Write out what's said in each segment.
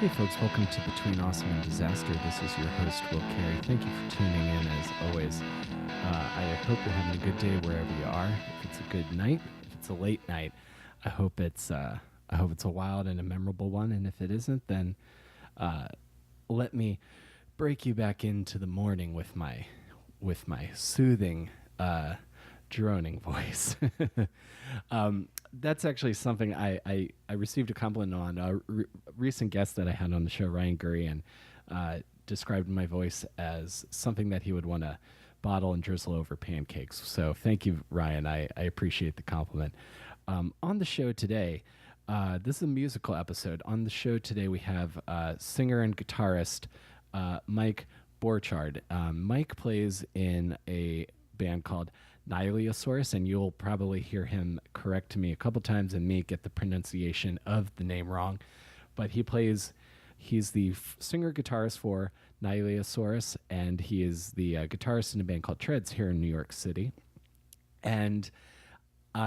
Hey folks, welcome to Between Awesome and Disaster. This is your host, Will Carey. Thank you for tuning in as always. I hope you're having a good day wherever you are. If it's a good night, if it's a late night, I hope it's a wild and a memorable one. And if it isn't, then let me break you back into the morning with my soothing droning voice. That's actually something I received a compliment on. A recent guest that I had on the show, Ryan Gurian, described my voice as something that he would want to bottle and drizzle over pancakes. So thank you, Ryan. I appreciate the compliment. On the show today, this is a musical episode. On the show today, we have singer and guitarist Mike Borchardt. Mike plays in a band called Nihiloceros, and you'll probably hear him correct me a couple times and me get the pronunciation of the name wrong. But he's the singer-guitarist for Nihiloceros, and he is the guitarist in a band called Treads here in New York City. And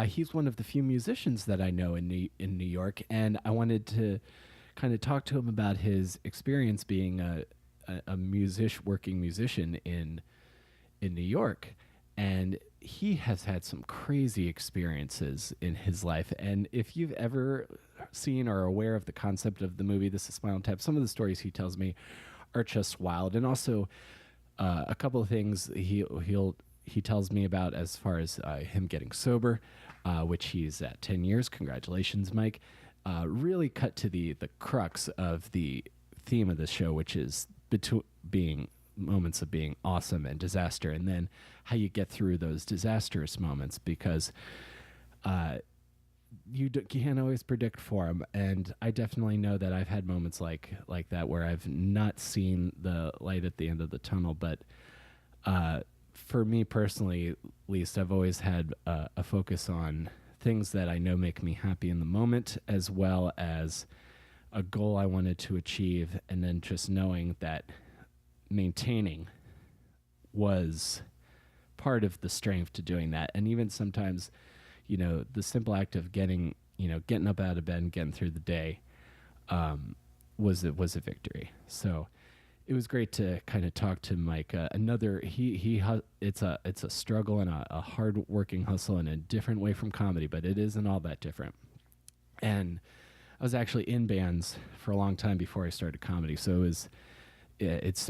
he's one of the few musicians that I know in New York, and I wanted to kind of talk to him about his experience being a working musician in New York. And he has had some crazy experiences in his life. And if you've ever seen or are aware of the concept of the movie This Is Spinal Tap, some of the stories he tells me are just wild. And also a couple of things he tells me about as far as him getting sober, which he's at 10 years. Congratulations, Mike. Really cut to the crux of the theme of the show, which is being moments of being awesome and disaster, and then how you get through those disastrous moments, because you can't always predict for them. And I definitely know that I've had moments like that where I've not seen the light at the end of the tunnel. But for me personally, at least, I've always had a focus on things that I know make me happy in the moment, as well as a goal I wanted to achieve, and then just knowing that maintaining was part of the strength to doing that. And even sometimes, the simple act of getting up out of bed and getting through the day was a victory. So it was great to kind of talk to Mike. It's a struggle and a hard working hustle in a different way from comedy, but it isn't all that different. And I was actually in bands for a long time before I started comedy, so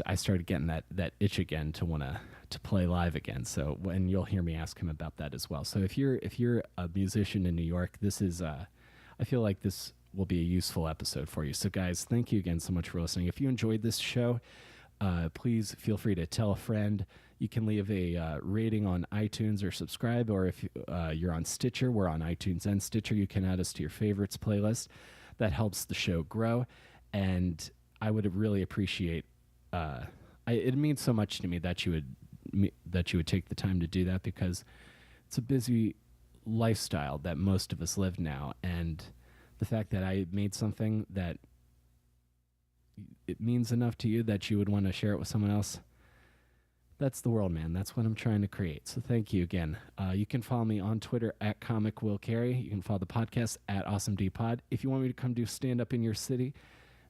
I started getting that itch again to want to play live again. So, and you'll hear me ask him about that as well. So if you're a musician in New York, this is I feel like this will be a useful episode for you. So guys, thank you again so much for listening. If you enjoyed this show, please feel free to tell a friend. You can leave a rating on iTunes or subscribe, or if you're on Stitcher, we're on iTunes and Stitcher. You can add us to your favorites playlist. That helps the show grow, and I would really appreciate. It means so much to me that you would take the time to do that, because it's a busy lifestyle that most of us live now, and the fact that I made something that it means enough to you that you would want to share it with someone else, that's the world, man. That's what I'm trying to create. So thank you again. You can follow me on Twitter at Comic Will Carey. You can follow the podcast at AwesomeDPod. If you want me to come do stand up in your city,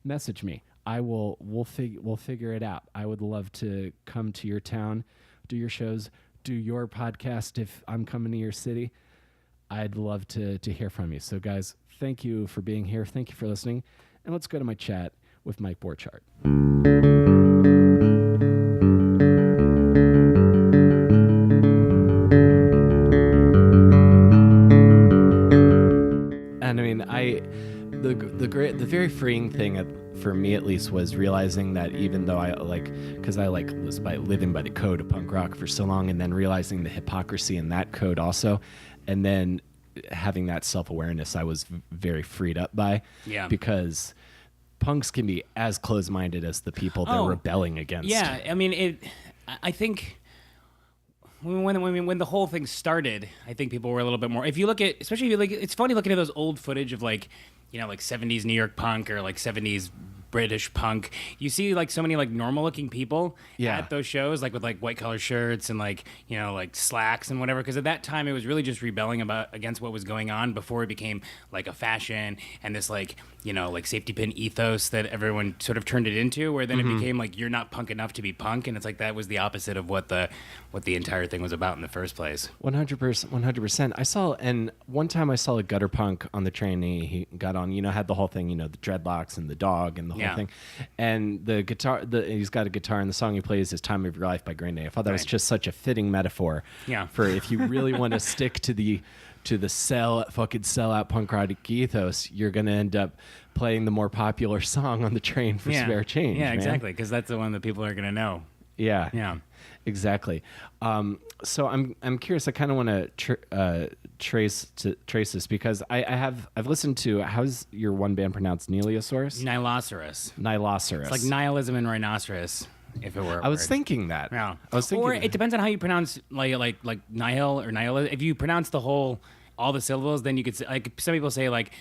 message me. We'll figure it out. I would love to come to your town, do your shows, do your podcast. If I'm coming to your city, I'd love to hear from you. So guys, thank you for being here. Thank you for listening. And let's go to my chat with Mike Borchardt. And I mean, the very freeing thing for me, at least, was realizing that even though was living by the code of punk rock for so long, and then realizing the hypocrisy in that code also, and then having that self-awareness, I was very freed up by. Yeah. Because punks can be as closed-minded as the people they're rebelling against. Yeah, I mean, I think when the whole thing started, I think people were a little bit more. It's funny looking at those old footage of like 70s New York punk or like 70s British punk. You see like so many like normal looking people Yeah. at those shows, like with like white collar shirts and like, you know, like slacks and whatever. Because at that time it was really just rebelling against what was going on before it became like a fashion and this like, you know, like safety pin ethos that everyone sort of turned it into, where then it became like you're not punk enough to be punk, and it's like that was the opposite of what the entire thing was about in the first place. 100%. 100%. I saw, and one time I saw a gutter punk on the train. He got on, you know, had the whole thing, you know, the dreadlocks and the dog and the whole thing, and the guitar. He's got a guitar, and the song he plays is "Time of Your Life" by Green Day. I thought that was just such a fitting metaphor. For if you really want to stick to the fucking sellout punk rock ethos, you're gonna end up playing the more popular song on the train for spare change. Yeah, man. exactly, because that's the one that people are gonna know. Yeah, exactly. So I'm curious. I kind of want to trace this because I've listened to, how's your one band pronounced? Nihiloceros. Nihiloceros. It's like nihilism and rhinoceros. If it were, I was thinking that. Yeah, I was thinking. Or it depends on how you pronounce like nihil or nihil. If you pronounce all the syllables, then you could say, like some people say like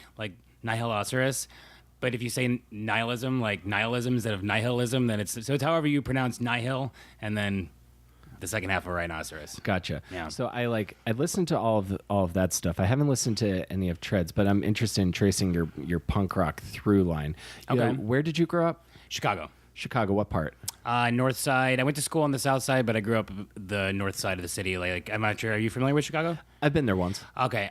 nihiloceros. But if you say nihilism, like nihilism instead of nihilism, then it's however you pronounce nihil, and then the second half of rhinoceros. Gotcha. Yeah. So I listened to all of that stuff. I haven't listened to any of Treads, but I'm interested in tracing your punk rock through line. Okay. Where did you grow up? Chicago. What part? North side. I went to school on the south side, but I grew up the north side of the city. Like I'm not sure. Are you familiar with Chicago? I've been there once. Okay.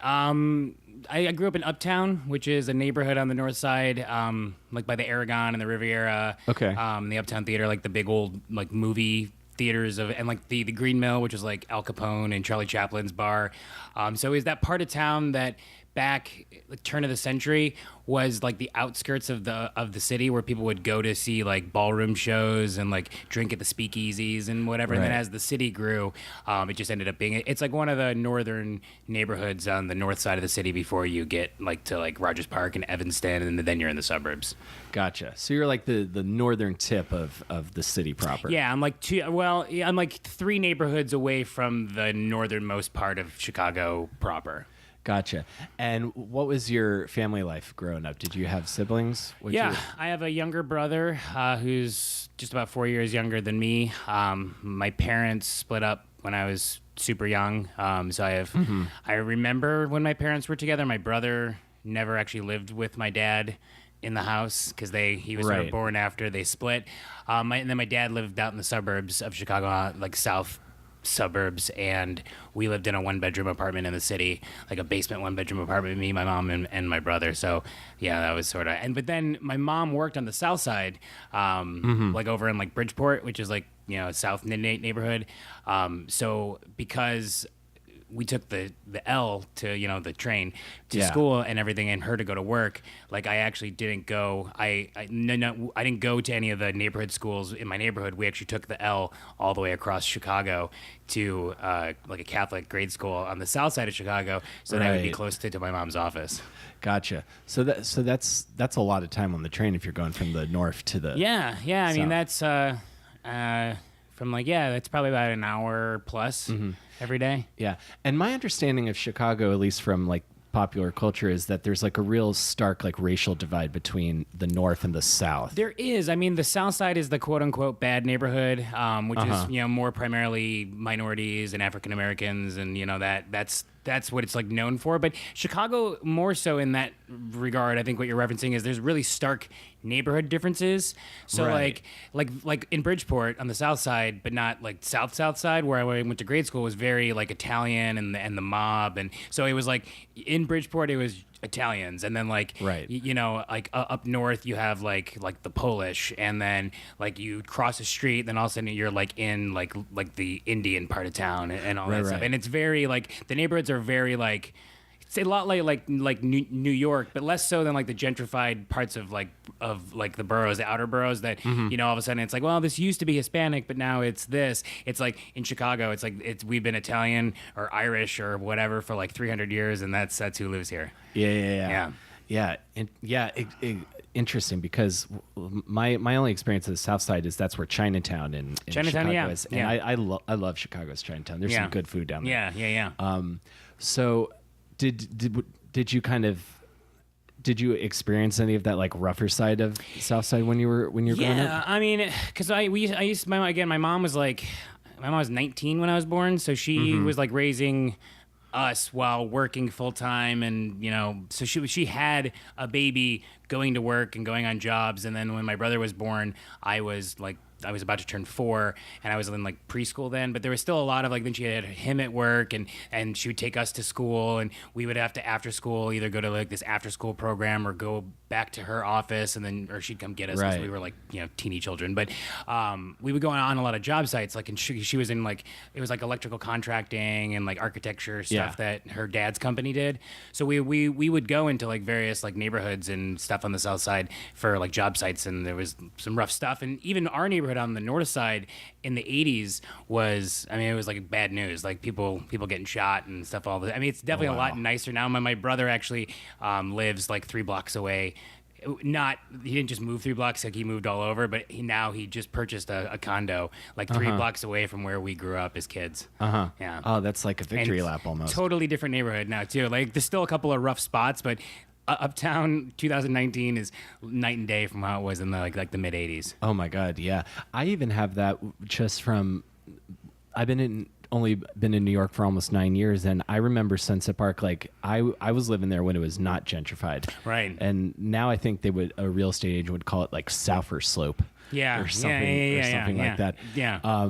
I grew up in Uptown, which is a neighborhood on the north side, like by the Aragon and the Riviera. Okay. The Uptown Theater, like the big old like movie theaters and like the Green Mill, which is like Al Capone and Charlie Chaplin's bar. So is that part of town that back like turn of the century was like the outskirts of the city where people would go to see like ballroom shows and like drink at the speakeasies and whatever. Right. And then as the city grew, it just ended up being, it's like one of the northern neighborhoods on the north side of the city before you get like to like Rogers Park and Evanston, and then you're in the suburbs. Gotcha. So you're like the northern tip of the city proper. Yeah, I'm like I'm like 3 neighborhoods away from the northernmost part of Chicago proper. Gotcha. And what was your family life growing up? Did you have siblings? I have a younger brother who's just about 4 years younger than me. My parents split up when I was super young. So I remember when my parents were together. My brother never actually lived with my dad in the house because he was sort of born after they split. And then my dad lived out in the suburbs of Chicago, like south suburbs, and we lived in a 1-bedroom apartment in the city, like a basement 1-bedroom apartment, me, my mom, and my brother. So yeah, that was sort of, but then my mom worked on the south side, like over in like Bridgeport, which is like, you know, south neighborhood. So because we took the L to, you know, the train to school and everything, and her to go to work. Like I actually didn't go. I didn't go to any of the neighborhood schools in my neighborhood. We actually took the L all the way across Chicago to like a Catholic grade school on the south side of Chicago, so that I would be close to my mom's office. Gotcha. So that's a lot of time on the train if you're going from the north to the yeah. I mean that's from like that's probably about an hour plus. Every day. Yeah. And my understanding of Chicago, at least from like popular culture, is that there's like a real stark like racial divide between the north and the south. There is. I mean, the south side is the quote unquote bad neighborhood, which is, you know, more primarily minorities and African Americans, and you know that's what it's like known for. But Chicago more so in that regard. I think what you're referencing is there's really stark neighborhood differences. So like in Bridgeport on the south side, but not like south side where I went to grade school, was very like Italian and the mob, and so it was like in Bridgeport it was Italians, and then like you know, like up north you have like the Polish, and then like you cross the street, then all of a sudden you're like in like the Indian part of town and all that stuff. And it's very like the neighborhoods are very like, it's a lot like New York, but less so than like the gentrified parts of the boroughs, the outer boroughs that you know, all of a sudden it's like, well, this used to be Hispanic, but now it's this. It's like in Chicago, it's like we've been Italian or Irish or whatever for like 300 years, and that's who lives here. Yeah. Interesting, because my only experience of the South Side is that's where Chinatown in Chicago is, and I love Chicago's Chinatown. There's some good food down there. Yeah. So did you kind of did you experience any of that like rougher side of South Side when you were growing up? Yeah, I mean, because I used my mom was 19 when I was born, so she was like raising us while working full time, and so she had a baby going to work and going on jobs, and then when my brother was born, I was about to turn 4, and I was in like preschool then, but there was still a lot of like, then she had him at work, and she would take us to school, and we would have to after school either go to like this after school program or go back to her office, and then or she'd come get us because we were like teeny children. But we would go on a lot of job sites, like, and she was in like, it was like electrical contracting and like architecture stuff that her dad's company did. So we would go into like various like neighborhoods and stuff on the South Side for like job sites, and there was some rough stuff, and even our neighborhood on the north side in the 80s was, I mean, it was like bad news, like people getting shot and stuff. All that. I mean, it's definitely a lot nicer now. My brother actually lives like 3 blocks away. He didn't just move 3 blocks, like he moved all over, but he just purchased a condo like 3 blocks away from where we grew up as kids. Yeah. Oh, that's like a victory lap almost. Totally different neighborhood now too. Like there's still a couple of rough spots, but Uptown 2019 is night and day from how it was in the the mid 80s. Oh my God, yeah. I even have that just from, only been in New York for almost 9 years, and I remember Sunset Park, like I was living there when it was not gentrified. Right. And now I think a real estate agent would call it like Souther Slope. Yeah. Or something like that. Yeah.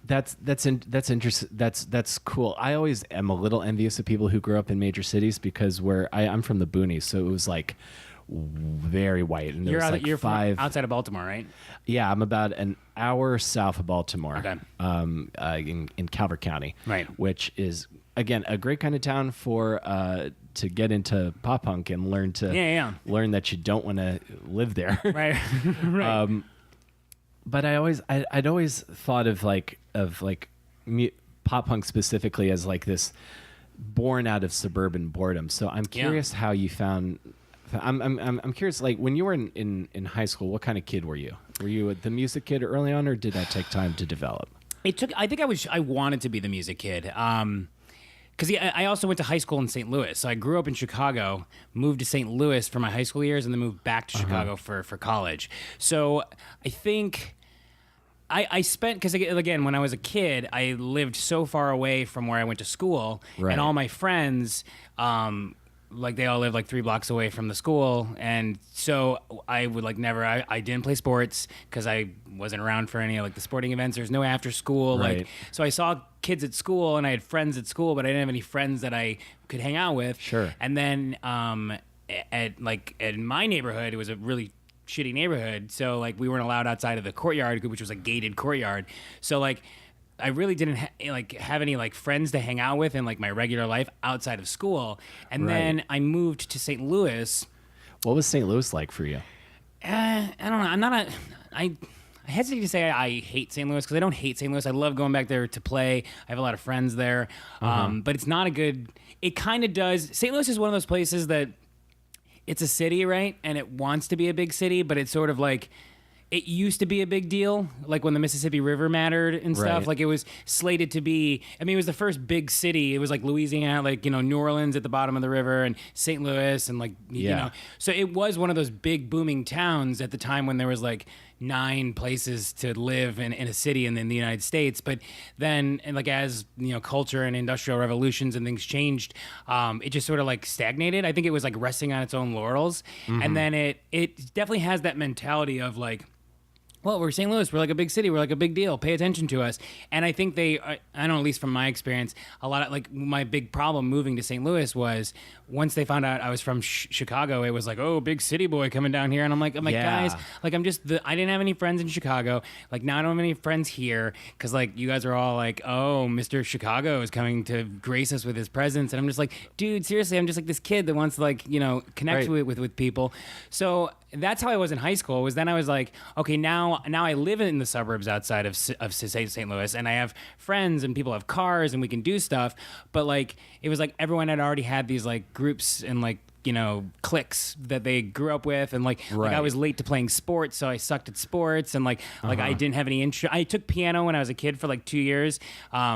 That's interesting. That's cool. I always am a little envious of people who grew up in major cities because I'm from the boonies, so it was like very white. And you're from outside of Baltimore, right? Yeah, I'm about an hour south of Baltimore. Okay. In Calvert County, right? Which is again a great kind of town for to get into pop punk and learn that you don't want to live there. Right. Right. But I'd always thought of pop punk specifically as like this born out of suburban boredom. So I'm curious how you found. I'm curious, like when you were in high school, what kind of kid were you? Were you the music kid early on, or did that take time to develop? I think I wanted to be the music kid. Because I also went to high school in St. Louis. So I grew up in Chicago, moved to St. Louis for my high school years, and then moved back to Chicago for college. So I think I spent, because again, when I was a kid, I lived so far away from where I went to school, and all my friends, they all lived like 3 blocks away from the school, and so I would I didn't play sports because I wasn't around for any of the sporting events. There's no after school, so I saw kids at school and I had friends at school, but I didn't have any friends that I could hang out with. Sure. And then in my neighborhood, it was a really shitty neighborhood, so we weren't allowed outside of the courtyard, which was a gated courtyard. So I really didn't have any friends to hang out with in my regular life outside of school. And then I moved to St. Louis. What was St. Louis like for you? I don't know. I hesitate to say I hate St. Louis because I don't hate St. Louis. I love going back there to play. I have a lot of friends there. But it's not it kind of does. St. Louis is one of those places that it's a city, right? And it wants to be a big city, but it's sort of it used to be a big deal, when the Mississippi River mattered and stuff. Right. It was slated to be. I mean, it was the first big city. It was Louisiana, New Orleans at the bottom of the river, and St. Louis, and you know. So it was one of those big booming towns at the time when there was 9 places to live in a city in the United States. But then, and as culture and industrial revolutions and things changed, it just sort of stagnated. I think it was resting on its own laurels, and then it definitely has that mentality of well, we're St. Louis. We're a big city. We're a big deal. Pay attention to us. And I think I don't know, at least from my experience, a lot of my big problem moving to St. Louis was once they found out I was from Chicago, it was oh, big city boy coming down here. And I'm like, guys, I'm just I didn't have any friends in Chicago. Now I don't have any friends here because you guys are all oh, Mr. Chicago is coming to grace us with his presence. And I'm just dude, seriously, I'm just this kid that wants to connect with people. So that's how I was in high school. Was then I was okay, now I live in the suburbs outside of St. Louis, and I have friends and people have cars and we can do stuff. But it was everyone had already had these groups and cliques that they grew up with, and like I was late to playing sports, so I sucked at sports, and like I didn't have any interest. I took piano when I was a kid for like 2 years,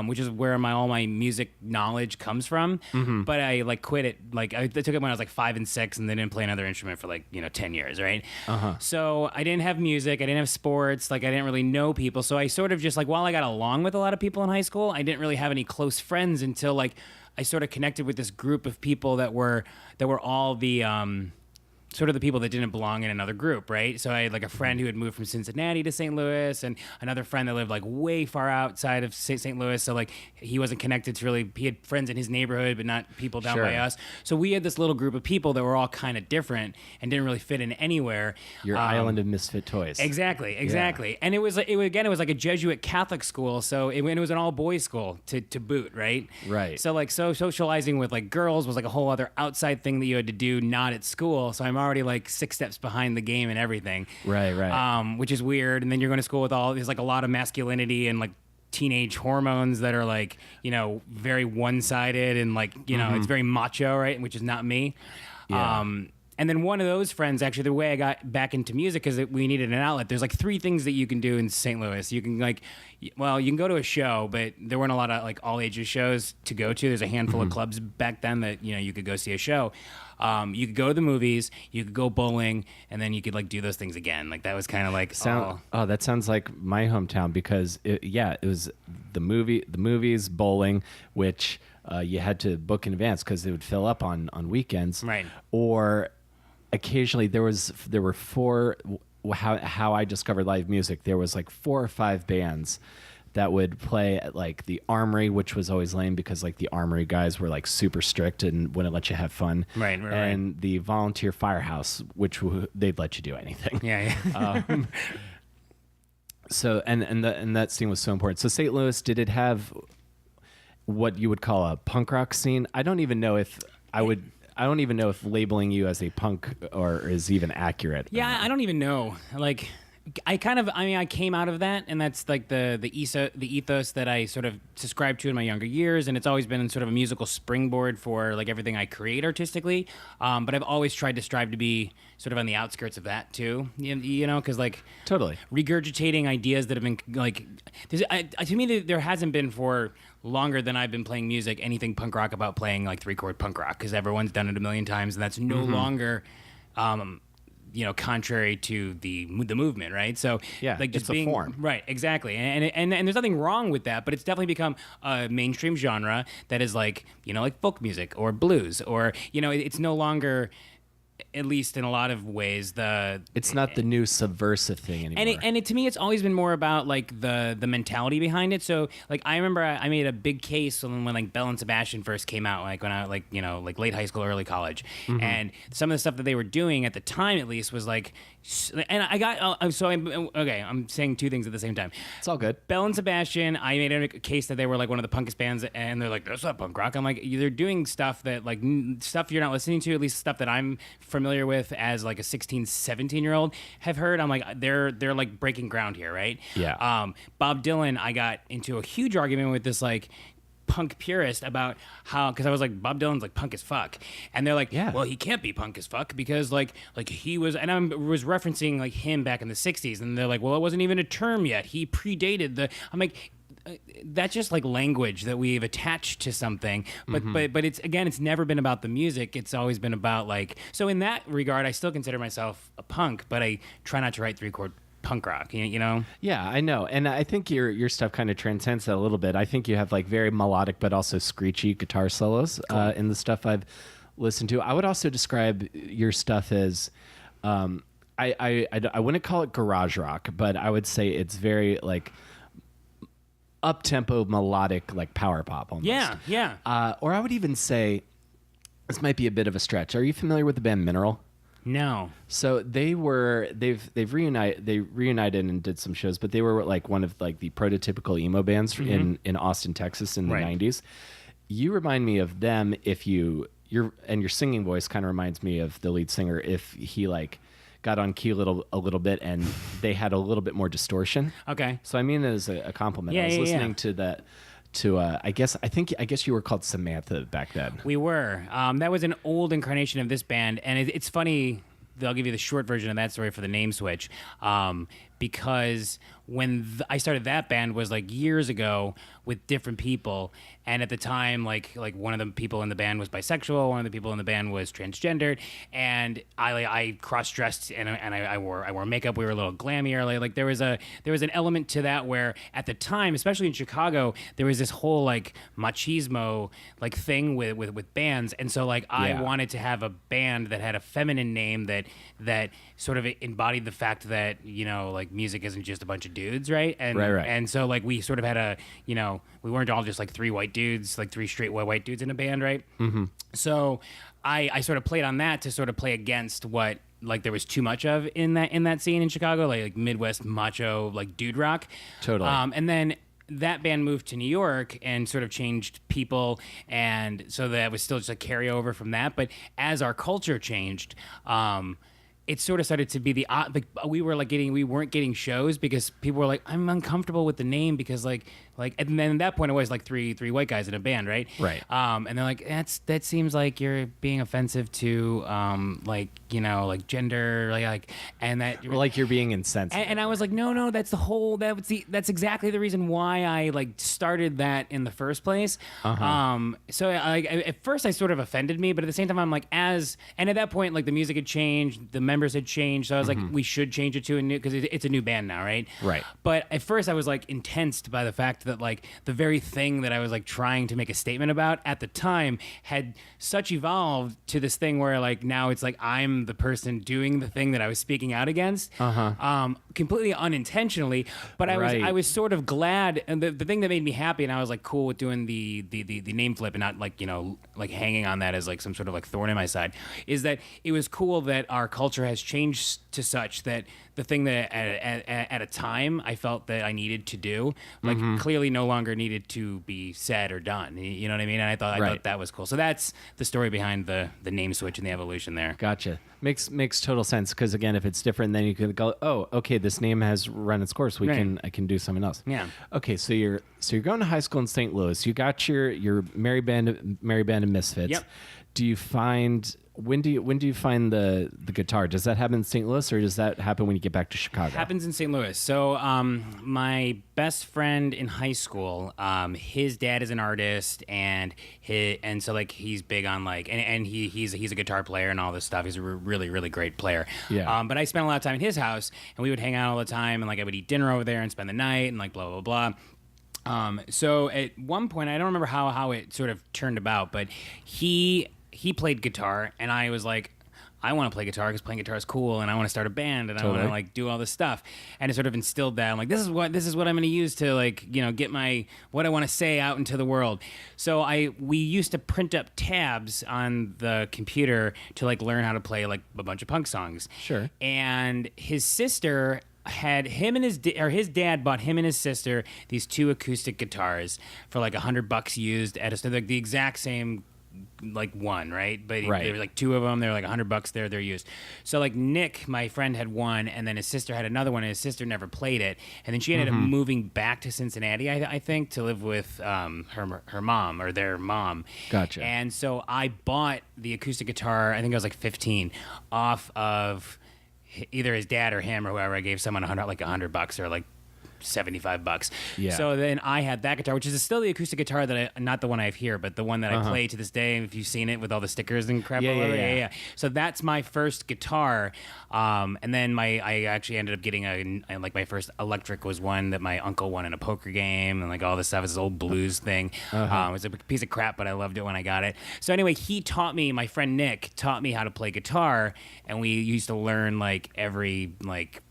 which is where all my music knowledge comes from. But I like quit it. Like I took it when I was like 5 and 6, and then didn't play another instrument for like 10 years, right? So I didn't have music, I didn't have sports, like I didn't really know people. So I sort of just like, while I got along with a lot of people in high school, I didn't really have any close friends until like I sort of connected with this group of people that were all the sort of the people that didn't belong in another group, right? So I had like a friend who had moved from Cincinnati to St. Louis, and another friend that lived like way far outside of St. Louis. So like he wasn't connected to really, he had friends in his neighborhood, but not people down by us. So we had this little group of people that were all kind of different and didn't really fit in anywhere. Your island of misfit toys. Exactly. Yeah. And it was like a Jesuit Catholic school. So it was an all boys school to boot, right? Right. So like socializing with like girls was like a whole other outside thing that you had to do, not at school. So I'm already like 6 steps behind the game and everything. Right. Which is weird. And then you're going to school with there's like a lot of masculinity and like teenage hormones that are like, very one-sided and like, it's very macho, right? Which is not me. Yeah. And then one of those friends, actually, the way I got back into music is that we needed an outlet. There's like 3 things that you can do in St. Louis. You can you can go to a show, but there weren't a lot of like all ages shows to go to. There's a handful of clubs back then that, you could go see a show. You could go to the movies, you could go bowling, and then you could like do those things again. Like that was kind of like, that sounds like my hometown, because it was the movies, bowling, which you had to book in advance because it would fill up on weekends. Right. Or occasionally there were 4, how I discovered live music. There was like 4 or 5 bands that would play at like the Armory, which was always lame because like the Armory guys were like super strict and wouldn't let you have fun. Right. And the Volunteer Firehouse, which they'd let you do anything. Yeah. So and that scene was so important. So St. Louis, did it have what you would call a punk rock scene? I don't even know if labeling you as a punk or is even accurate. Yeah, I don't even know. Like, I came out of that, and that's like the ethos that I sort of subscribed to in my younger years, and it's always been sort of a musical springboard for like everything I create artistically. But I've always tried to strive to be sort of on the outskirts of that too, because like totally regurgitating ideas that have been like, to me there hasn't been for longer than I've been playing music anything punk rock about playing like 3-chord punk rock, because everyone's done it a million times, and that's no longer contrary to the movement, right? So yeah, like just it's being a form, right, exactly, and there's nothing wrong with that, but it's definitely become a mainstream genre that is like like folk music or blues, or it's no longer, at least in a lot of ways, it's not the new subversive thing anymore. And to me, it's always been more about like the mentality behind it. So like I remember I made a big case when like Belle and Sebastian first came out, like when I like late high school, early college, and some of the stuff that they were doing at the time at least was like, and I got I'm saying 2 things at the same time. It's all good. Belle and Sebastian, I made a case that they were like one of the punkest bands, and they're like, that's not punk rock. I'm like, they're doing stuff that like stuff you're not listening to, at least stuff that I'm familiar with as like a 16, 17-year-old have heard. I'm like, they're like breaking ground here, right? Yeah. Bob Dylan, I got into a huge argument with this like punk purist about how, because I was like, Bob Dylan's like punk as fuck, and they're like, yeah, well, he can't be punk as fuck because like he was, and I was referencing like him back in the 60s, and they're like, well, it wasn't even a term yet, he predated the, I'm like, that's just like language that we've attached to something, but it's never been about the music. It's always been about like, so in that regard, I still consider myself a punk, but I try not to write 3-chord punk rock, Yeah, I know, and I think your stuff kind of transcends that a little bit. I think you have like very melodic but also screechy guitar solos in the stuff I've listened to. I would also describe your stuff as I wouldn't call it garage rock, but I would say it's very like up-tempo melodic, like power pop almost. Yeah. Or I would even say, this might be a bit of a stretch. Are you familiar with the band Mineral? No. So they've reunited and did some shows, but they were like one of like the prototypical emo bands in Austin, Texas in the 90s. You remind me of them your singing voice kind of reminds me of the lead singer if he like got on key a little bit and they had a little bit more distortion. Okay. So I mean it as a compliment. I was listening to I guess you were called Samantha back then. We were. That was an old incarnation of this band, and it's funny. I'll give you the short version of that story for the name switch, because when I started that band was like years ago with different people, and at the time, like one of the people in the band was bisexual, one of the people in the band was transgendered, and I cross dressed and I wore makeup. We were a little glammier. Like there was an element to that where at the time, especially in Chicago, there was this whole like machismo like thing with bands, and so like I wanted to have a band that had a feminine name that sort of embodied the fact that, you know, like music isn't just a bunch of dudes, right? And right. And so like we sort of had we weren't all just like three white dudes, like three straight white dudes in a band, right? Mm-hmm. So I sort of played on that to sort of play against what like there was too much of in that scene in Chicago, like Midwest macho like dude rock. Totally. And then that band moved to New York and sort of changed people, and so that was still just a carryover from that. But as our culture changed, it sort of started to be we weren't getting shows because people were like, I'm uncomfortable with the name because like and then at that point it was like three white guys in a band, right? Right. And they're like, that seems like you're being offensive to like, you know, like gender, like and that like you're being insensitive. And I was like, no, that's exactly the reason why I like started that in the first place. So at first I sort of offended me, but at the same time I'm like, and at that point like the music had changed, the members had changed, so I was like, we should change it to a new, because it's a new band now, right? Right. But at first I was like intensed by the fact that like the very thing that I was like trying to make a statement about at the time had such evolved to this thing where like now it's like I'm the person doing the thing that I was speaking out against, completely unintentionally. But I was sort of glad, and the thing that made me happy, and I was like cool with doing the name flip and not like, you know, like hanging on that as like some sort of like thorn in my side, is that it was cool that our culture has changed to such that the thing that at a time I felt that I needed to do, like clearly no longer needed to be said or done. You know what I mean? And I thought that was cool. So that's the story behind the name switch and the evolution there. Gotcha. Makes total sense, because again, if it's different, then you could go, oh, okay, this name has run its course. I can do something else. Yeah. Okay, so you're going to high school in St. Louis. You got your merry band of misfits. Yep. Do you find when do you find the guitar? Does that happen in St. Louis, or does that happen when you get back to Chicago? It happens in St. Louis. So my best friend in high school, his dad is an artist, and so like he's big on like and he's a guitar player and all this stuff. He's a really really great player. Yeah. But I spent a lot of time at his house, and we would hang out all the time, and like I would eat dinner over there and spend the night and like blah blah blah. So at one point, I don't remember how it sort of turned about, but he played guitar, and I was like, I want to play guitar because playing guitar is cool, and I want to start a band, and I want to like do all this stuff. And it sort of instilled that. I'm like, this is what I'm going to use to like, you know, get what I want to say out into the world. So we used to print up tabs on the computer to like learn how to play like a bunch of punk songs. Sure. And his sister had him and his dad bought him and his sister these two acoustic guitars for like $100 used at a store, like the exact same like one, right? But there were like two of them. They were like $100 there. They're used. So like Nick, my friend, had one, and then his sister had another one, and his sister never played it. And then she ended up moving back to Cincinnati, I think, to live with her mom or their mom. Gotcha. And so I bought the acoustic guitar. I think I was like 15, off of either his dad or him or whoever. I gave someone $100 or like $75. Yeah. So then I had that guitar, which is still the acoustic guitar that not the one I have here, but the one that I play to this day. If you've seen it with all the stickers and crap. Yeah. So that's my first guitar. And then I actually ended up getting like my first electric was one that my uncle won in a poker game, and like all this stuff is this old blues thing. It was a piece of crap, but I loved it when I got it. So anyway, my friend Nick taught me how to play guitar, and we used to learn like every like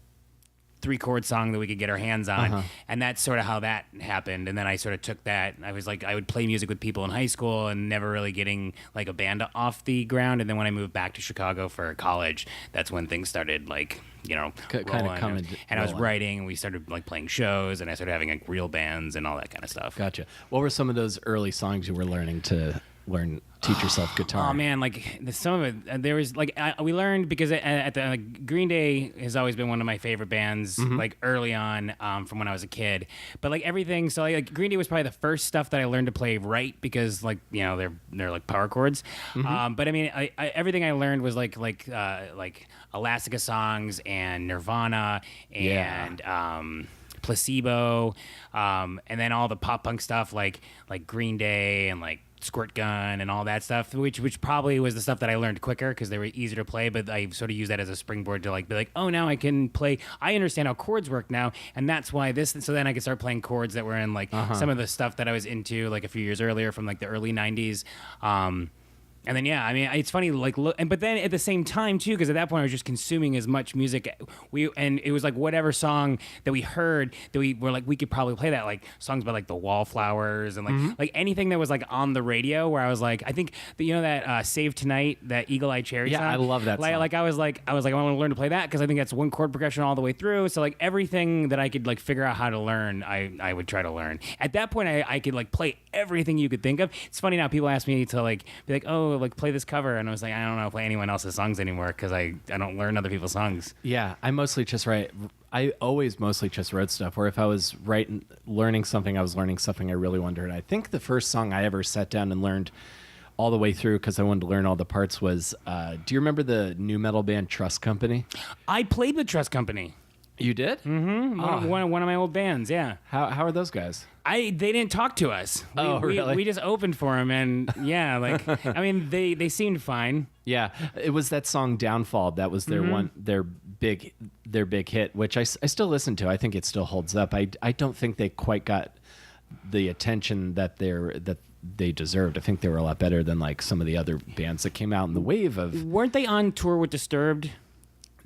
3-chord song that we could get our hands on, and that's sort of how that happened. And then I sort of took that. I was like, I would play music with people in high school and never really getting like a band off the ground. And then when I moved back to Chicago for college, that's when things started like, you know, kind of coming. And I was writing, and we started like playing shows, and I started having like real bands and all that kind of stuff. Gotcha. What were some of those early songs you were learning to teach yourself guitar? Oh man, like some of it, there was like we learned because at the Green Day has always been one of my favorite bands, like early on from when I was a kid. But like everything, so like Green Day was probably the first stuff that I learned to play right because like they're like power chords. But I mean, I everything I learned was like Elastica songs and Nirvana and. Placebo, and then all the pop punk stuff like Green Day and like Squirt Gun and all that stuff, which probably was the stuff that I learned quicker because they were easier to play. But I sort of use that as a springboard to like be like, oh, now I can play. I understand how chords work now, and that's why this. So then I could start playing chords that were in like some of the stuff that I was into like a few years earlier from like the early '90s. And then I mean it's funny like but then at the same time too because at that point I was just consuming as much music and it was like whatever song that we heard that we were like we could probably play that like songs by like the Wallflowers and like anything that was like on the radio where I was like I think that Save Tonight, that Eagle Eye Cherry song. I love that song. Like I was like I want to learn to play that because I think that's one chord progression all the way through. So like everything that I could like figure out how to learn I would try to learn. At that point I could like play everything you could think of. It's funny now people ask me to like be like, oh, like play this cover, and I was like, I don't know play anyone else's songs anymore because I don't learn other people's songs. Yeah, I always mostly just wrote stuff, or if I was learning something, I was learning something I really wanted. And I think the first song I ever sat down and learned all the way through because I wanted to learn all the parts was, do you remember the new metal band Trust Company? I played with Trust Company. You did? Mm-hmm. One of my old bands, yeah. How are those guys? They didn't talk to us. Really? We just opened for them, and like I mean, they seemed fine. Yeah, it was that song "Downfall" that was their big hit, which I still listen to. I think it still holds up. I don't think they quite got the attention that they deserved. I think they were a lot better than like some of the other bands that came out in the wave of. Weren't they on tour with Disturbed?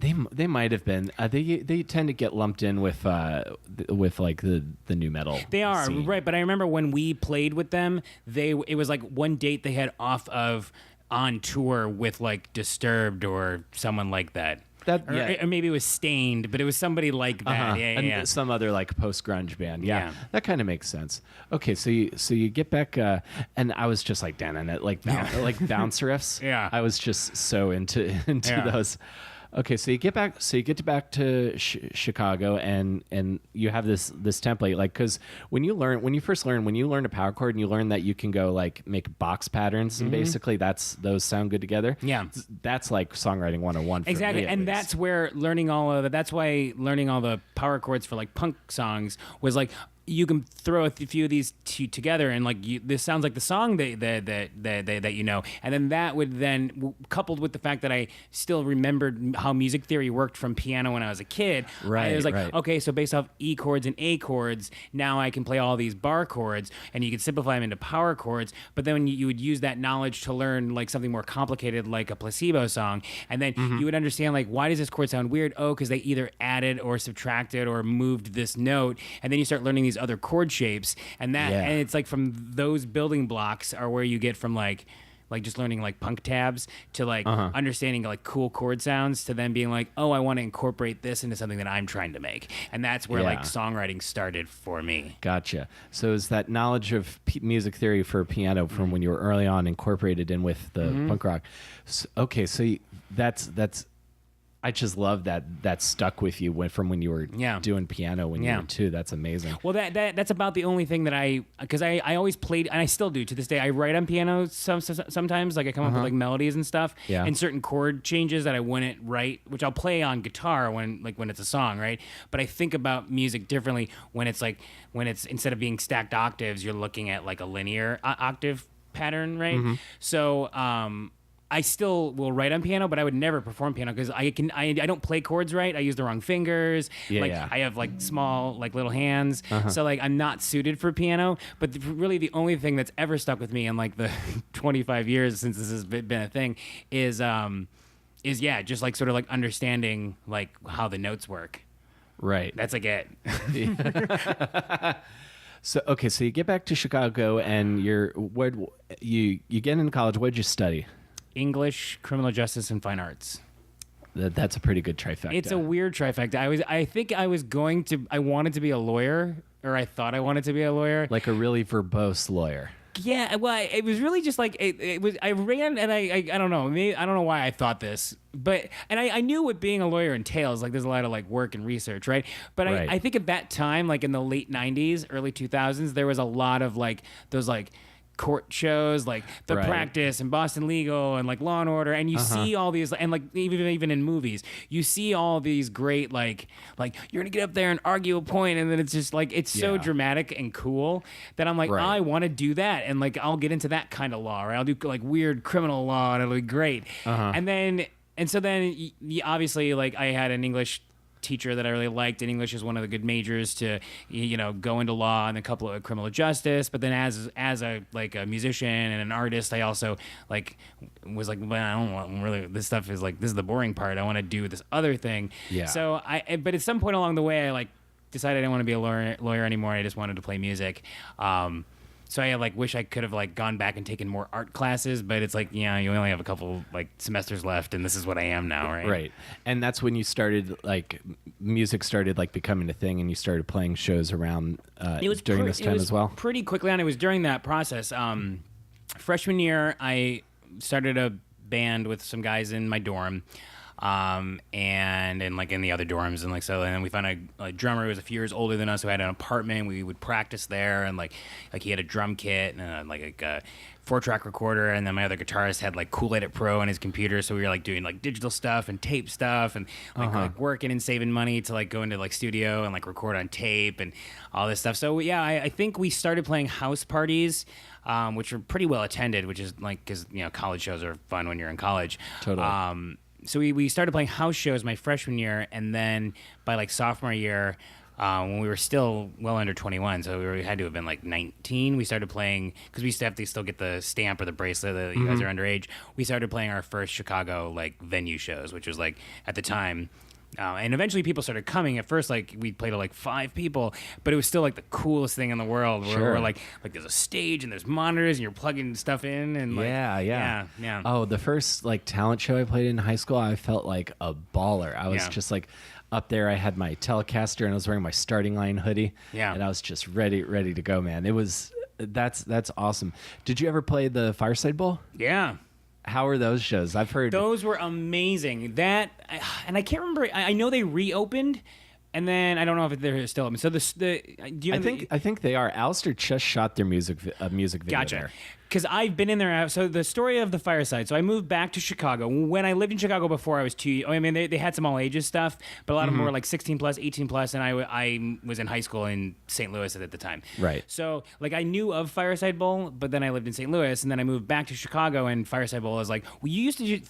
They might have been. They tend to get lumped in with like the new metal. They are scene. right, but I remember when we played with them, it was like one date they had off of on tour with like Disturbed or someone like that. Or maybe it was Stained, but it was somebody like that. Yeah. Some other like post grunge band. Yeah, that kind of makes sense. Okay, so you get back, and I was just like down in it, like bounce riffs. Yeah, I was just so into those. Okay, so you get back to Chicago, and you have this template, like because when you learn a power chord and you learn that you can go like make box patterns, and basically those sound good together. Yeah, that's like songwriting 101. For exactly, me, and that's where learning all of that. That's why learning all the power chords for like punk songs was like. You can throw a few of these together, and like this sounds like the song that you know, and then that would then coupled with the fact that I still remembered how music theory worked from piano when I was a kid. Right. I was like, right. Okay, so based off E chords and A chords, now I can play all these bar chords, and you can simplify them into power chords. But then you would use that knowledge to learn like something more complicated, like a Placebo song, and then you would understand like why does this chord sound weird? Oh, because they either added or subtracted or moved this note, and then you start learning these other chord shapes, and it's like from those building blocks are where you get from like just learning like punk tabs to like understanding like cool chord sounds to then being like, oh, I want to incorporate this into something that I'm trying to make, and that's where like songwriting started for me. Gotcha. So is that knowledge of music theory for piano from when you were early on incorporated in with the punk rock? So, okay, so that's. I just love that stuck with you from when you were doing piano when you were 2. That's amazing. Well, that's about the only thing that because I always played, and I still do to this day. I write on piano sometimes, like I come up with like melodies and stuff, and certain chord changes that I wouldn't write, which I'll play on guitar when it's a song, right? But I think about music differently when it's instead of being stacked octaves, you're looking at like a linear octave pattern, right? So I still will write on piano, but I would never perform piano because I don't play chords right. I use the wrong fingers. I have like small like little hands, so like I'm not suited for piano. But really, the only thing that's ever stuck with me in like the 25 years since this has been a thing is just like sort of like understanding like how the notes work. Right. That's like it. So okay, so you get back to Chicago and you get into college. What did you study? English, criminal justice, and fine arts. That's a pretty good trifecta. It's a weird trifecta. I wanted to be a lawyer, or I thought I wanted to be a lawyer. Like a really verbose lawyer. Yeah, well, it was really just like it was. I ran and I don't know. Maybe I don't know why I thought this, but I knew what being a lawyer entails. Like there's a lot of like work and research, right? But Right. I think at that time, like in the late '90s, early 2000s, there was a lot of like those like court shows like The Right. Practice and Boston Legal and like Law and Order, and you see all these, and like even in movies you see all these great like you're gonna get up there and argue a point, and then it's just like it's so Yeah. dramatic and cool that I'm like, Right. I want to do that, and like I'll get into that kind of law, right? I'll do like weird criminal law and it'll be great. And so then obviously like I had an English teacher that I really liked, and English is one of the good majors to go into law and a couple of criminal justice. But then as a like a musician and an artist, I also like was like, well, I don't want really, this stuff is like, this is the boring part. I want to do this other thing. Yeah. So but at some point along the way, I like decided I didn't want to be a lawyer anymore. I just wanted to play music. So I like wish I could have like gone back and taken more art classes, but it's like, you only have a couple like semesters left, and this is what I am now, right? Right. And that's when you started, like, music started, like, becoming a thing, and you started playing shows around during this time as well? Pretty quickly on. It was during that process. Freshman year, I started a band with some guys in my dorm. And like in the other dorms, and like so, and then we found a drummer who was a few years older than us who had an apartment. We would practice there, and like he had a drum kit and like a 4-track recorder, and then my other guitarist had like Cool Edit Pro on his computer, so we were like doing like digital stuff and tape stuff, and like working and saving money to like go into like studio and like record on tape and all this stuff. So yeah, I think we started playing house parties. Which were pretty well attended, which is like, because college shows are fun when you're in college. Totally. So we started playing house shows my freshman year, and then by like sophomore year, when we were still well under 21, so we had to have been like 19, we started playing, because we used to have to still get the stamp or the bracelet that you guys are underage. We started playing our first Chicago like venue shows, which was like at the time. And eventually people started coming. At first, like, we played to like 5 people, but it was still like the coolest thing in the world. Where Sure. we're like there's a stage and there's monitors and you're plugging stuff in, and like, yeah. Oh, the first like talent show I played in high school, I felt like a baller. I was just like up there. I had my Telecaster and I was wearing my Starting Line hoodie. Yeah. And I was just ready to go, man. That's awesome. Did you ever play the Fireside Bowl? Yeah. How are those shows? I've heard Those were amazing. And I can't remember. I know they reopened, and then I don't know if they're still open. So do you know I think they are. Alistair just shot their music video Gotcha. there. Because I've been in there. So the story of the Fireside. So I moved back to Chicago. When I lived in Chicago before, I was I mean, they had some all ages stuff, but a lot of them were like 16 plus, 18 plus, and I was in high school in St. Louis at the time. Right. So like I knew of Fireside Bowl, but then I lived in St. Louis, and then I moved back to Chicago, and Fireside Bowl was like,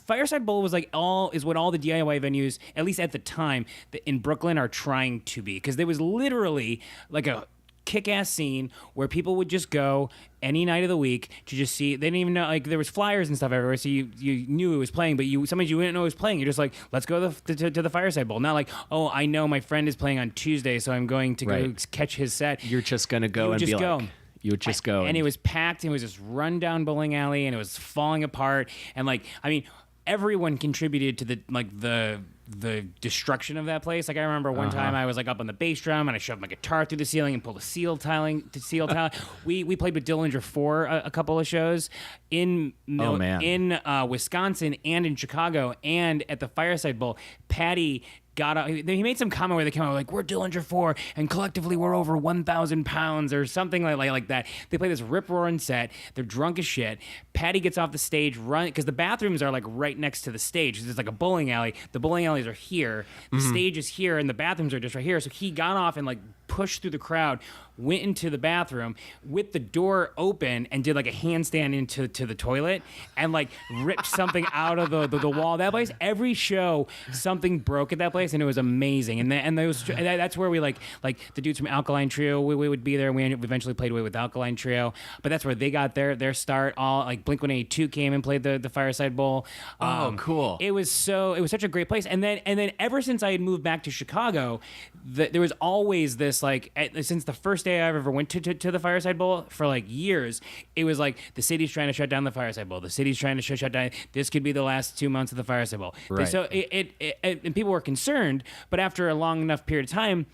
Fireside Bowl was like is what all the DIY venues, at least at the time, in Brooklyn are trying to be, because there was literally like a kick-ass scene where people would just go any night of the week to just see. They didn't even know, like, there was flyers and stuff everywhere, so you knew it was playing, but sometimes you didn't know it was playing. You're just like, let's go to the Fireside Bowl. Not like, oh, I know my friend is playing on Tuesday, so I'm going to go catch his set. You're just gonna go and be like, you would just go, and it was packed. And it was this rundown bowling alley, and it was falling apart. And like, I mean, everyone contributed to the destruction of that place. Like, I remember one time I was like up on the bass drum and I shoved my guitar through the ceiling and pulled a seal tile. We played with Dillinger 4 a couple of shows in Wisconsin and in Chicago, and at the Fireside Bowl. Patty he made some comment where they came out like, we're Dillinger 4 and collectively we're over 1,000 pounds or something like that. They play this rip-roaring set. They're drunk as shit. Patty gets off the stage, because the bathrooms are like right next to the stage. There's like a bowling alley. The bowling alleys are here. The stage is here, and the bathrooms are just right here. So he got off and like pushed through the crowd, went into the bathroom with the door open, and did like a handstand into the toilet, and like ripped something out of the wall. That place, every show, something broke at that place, and it was amazing. And that's where we like the dudes from Alkaline Trio. We would be there. And we eventually played with Alkaline Trio, but that's where they got their start. All like Blink-182 came and played the Fireside Bowl. Oh, cool! It was such a great place. And then ever since I had moved back to Chicago, there was always this like, since the first day I ever went to the Fireside Bowl, for like years, it was like, the city's trying to shut down the Fireside Bowl. The city's trying to shut down. This could be the last 2 months of the Fireside Bowl. Right. So and people were concerned, but after a long enough period of time,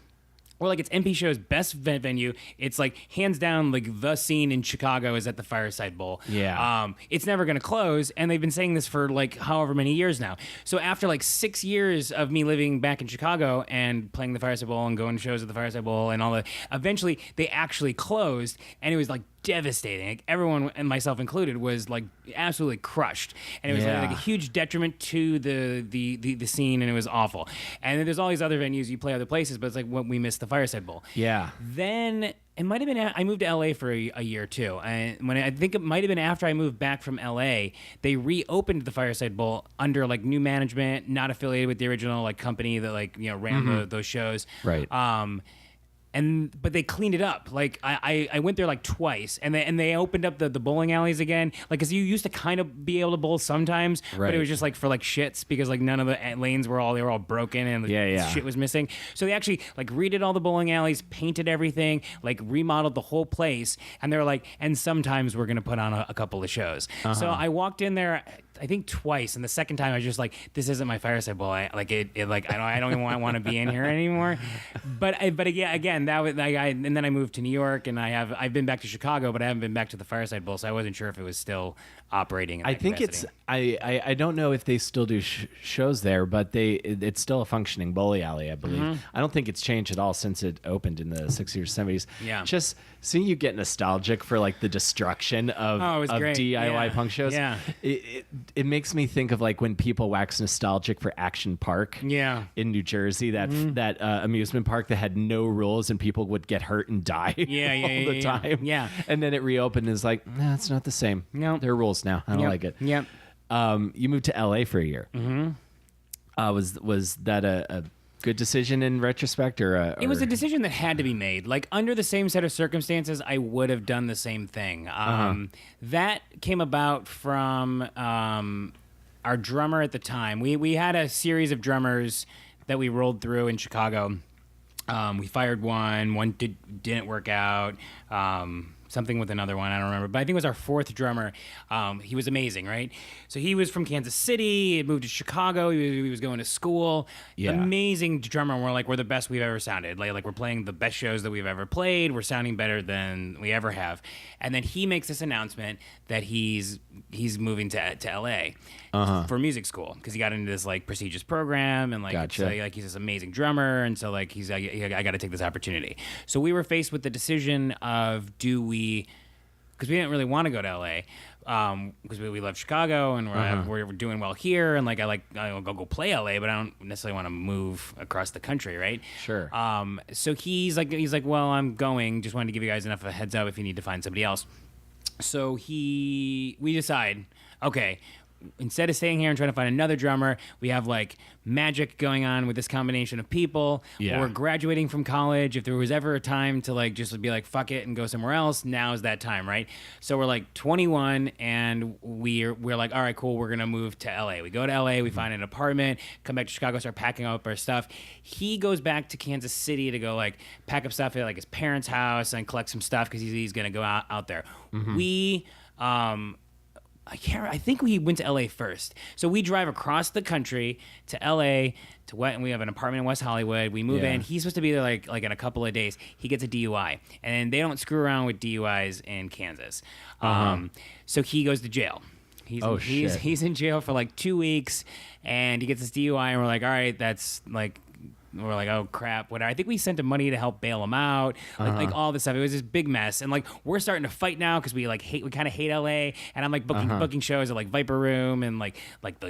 or like it's MP Show's best venue. It's like hands down like the scene in Chicago is at the Fireside Bowl. Yeah. It's never going to close, and they've been saying this for like however many years now. So after like 6 years of me living back in Chicago and playing the Fireside Bowl and going to shows at the Fireside Bowl and all that, eventually they actually closed, and it was like devastating. Like everyone, and myself included, was like absolutely crushed, and it was like a huge detriment to the scene, and it was awful. And then there's all these other venues, you play other places, but it's like when we missed the Fireside Bowl. Yeah. Then it might have been I moved to LA for a year too, and I think it might have been after I moved back from LA, they reopened the Fireside Bowl under like new management, not affiliated with the original like company that like ran those shows. Right. But they cleaned it up. Like I went there like twice, and they opened up the bowling alleys again. Like, cause you used to kind of be able to bowl sometimes, right. but it was just like for like shits because like none of the lanes were all broken and shit was missing. So they actually like redid all the bowling alleys, painted everything, like remodeled the whole place, and they were like, and sometimes we're gonna put on a couple of shows. So I walked in there, I think twice, and the second time I was just like, this isn't my Fireside Bowl. I don't even want to be in here anymore. But again, that was like and then I moved to New York, and I've been back to Chicago, but I haven't been back to the Fireside Bowl, so I wasn't sure if it was still operating. In I think capacity. I don't know if they still do shows there, but it's still a functioning bowling alley, I believe. I don't think it's changed at all since it opened in the 60s or 70s. Yeah. Just seeing you get nostalgic for like the destruction of DIY punk shows. Yeah. It makes me think of like when people wax nostalgic for Action Park. Yeah. In New Jersey, that amusement park that had no rules and people would get hurt and die all the time. Yeah. And then it reopened and is like, nah, it's not the same. No. There are rules now. I don't like it. Yep. You moved to LA for a year. Was that a good decision in retrospect, or it was a decision that had to be made. Like under the same set of circumstances, I would have done the same thing. That came about from our drummer at the time. We had a series of drummers that we rolled through in Chicago. We fired one didn't work out. Something with another one, I don't remember. But I think it was our fourth drummer. He was amazing, right? So he was from Kansas City. He moved to Chicago. He was going to school. Yeah. Amazing drummer. We're the best we've ever sounded. Like we're playing the best shows that we've ever played. We're sounding better than we ever have. And then he makes this announcement that he's moving to LA for music school because he got into this like prestigious program and like Gotcha. like he's this amazing drummer, and so like he's like, I got to take this opportunity. So we were faced with the decision of because we didn't really want to go to LA because we love Chicago and we're doing well here, and like I'll go play LA, but I don't necessarily want to move across the country, right? Sure. So he's like, well, I'm going. Just wanted to give you guys enough of a heads up if you need to find somebody else. So we decide, okay, instead of staying here and trying to find another drummer, we have like magic going on with this combination of people. Yeah. We're graduating from college. If there was ever a time to like just be like fuck it and go somewhere else, now's that time, right? So we're like 21 and we're like, all right, cool, we're gonna move to LA. We go to LA, we find an apartment, come back to Chicago, start packing up our stuff. He goes back to Kansas City to go like pack up stuff at like his parents' house and collect some stuff because he's gonna go out there. We I think we went to LA first. So we drive across the country to LA and we have an apartment in West Hollywood. We move in. He's supposed to be there like in a couple of days. He gets a DUI, and they don't screw around with DUIs in Kansas. So he goes to jail. He's in jail for like 2 weeks, and he gets his DUI, and we're like, all right, that's like. We're like, oh crap, whatever. I think we sent him money to help bail him out, like all this stuff. It was this big mess, and like we're starting to fight now because we kind of hate LA. And I'm like booking shows at like Viper Room and like